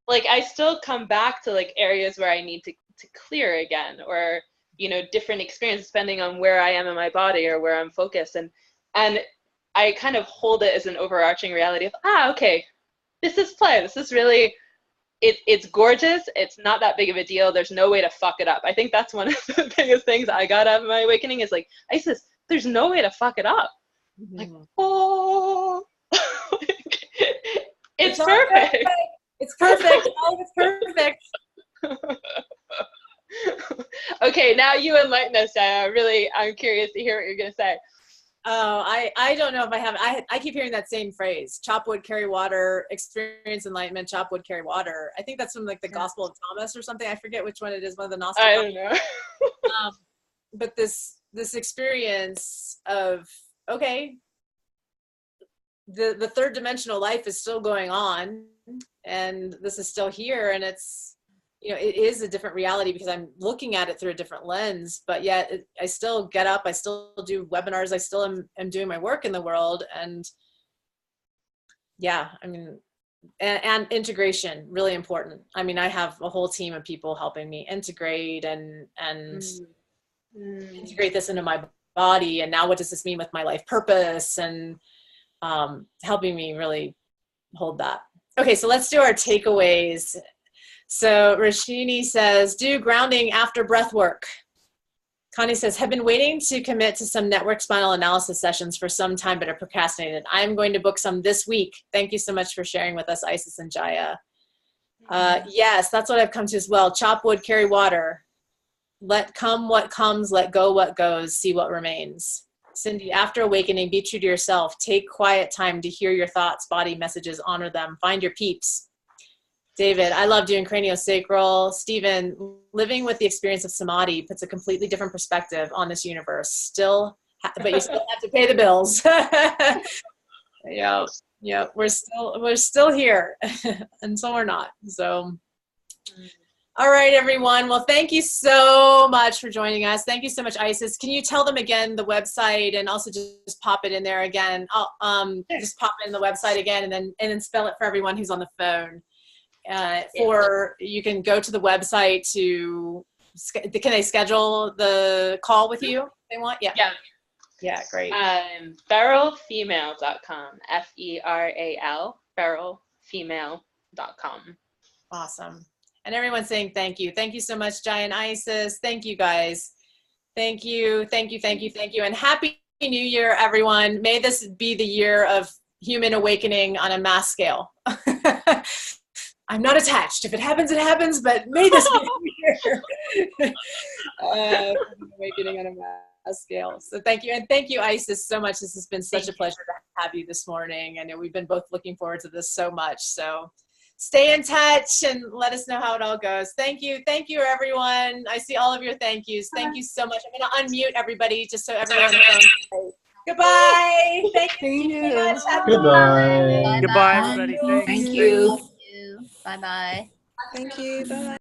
Like, I still come back to like areas where I need to clear again, or, you know, different experiences depending on where I am in my body or where I'm focused. And I kind of hold it as an overarching reality of, okay, this is play. This is really, it's gorgeous. It's not that big of a deal. There's no way to fuck it up. I think that's one of the biggest things I got out of my awakening is like, Isis, there's no way to fuck it up. Like, oh, it's perfect. It's perfect. Oh, it's perfect. Okay, now you enlighten us. I'm curious to hear what you're going to say. Oh, I don't know if I have. I keep hearing that same phrase: chop wood, carry water, experience enlightenment, chop wood, carry water. I think that's from like the Gospel of Thomas or something. I forget which one it is. One of the Gnostic. I don't know. But this this experience of, okay, the third dimensional life is still going on, and this is still here, and it's, you know, it is a different reality because I'm looking at it through a different lens, but yet I still get up, I still do webinars, I still am doing my work in the world. And yeah, I mean, and integration, really important. I mean, I have a whole team of people helping me integrate and integrate this into my body. And now what does this mean with my life purpose, and helping me really hold that. Okay, so let's do our takeaways. So Rashini says, do grounding after breath work. Connie says, have been waiting to commit to some network spinal analysis sessions for some time, but have procrastinated. I'm going to book some this week. Thank you so much for sharing with us, Isis and Jaya. Yes, that's what I've come to as well. Chop wood, carry water. Let come what comes, let go what goes, see what remains. Cindy, after awakening, be true to yourself. Take quiet time to hear your thoughts, body messages, honor them. Find your peeps. David, I love doing craniosacral. Stephen, living with the experience of samadhi puts a completely different perspective on this universe. But you still have to pay the bills. Yeah, we're still here, until we're not. So, all right, everyone. Well, thank you so much for joining us. Thank you so much, Isis. Can you tell them again the website, and also just pop it in there again? I'll just pop it in the website again, and then spell it for everyone who's on the phone. You can go to the website to, can they schedule the call with you if they want? Yeah, great. Feralfemale.com, F-E-R-A-L, feralfemale.com. Awesome. And everyone's saying thank you. Thank you so much, Jai and Isis. Thank you, guys. Thank you. And Happy New Year, everyone. May this be the year of human awakening on a mass scale. I'm not attached. If it happens, it happens, but may this be the year. Awakening on a mass scale. So thank you. And thank you, Isis, so much. This has been such a pleasure to have you this morning. I know we've been both looking forward to this so much. So stay in touch and let us know how it all goes. Thank you. Thank you, everyone. I see all of your thank yous. Thank you so much. I'm going to unmute everybody just so everyone knows. Goodbye. Thank you so much. Goodbye. Goodbye, everybody. Thank Thanks. you. Bye-bye. Thank you. Bye.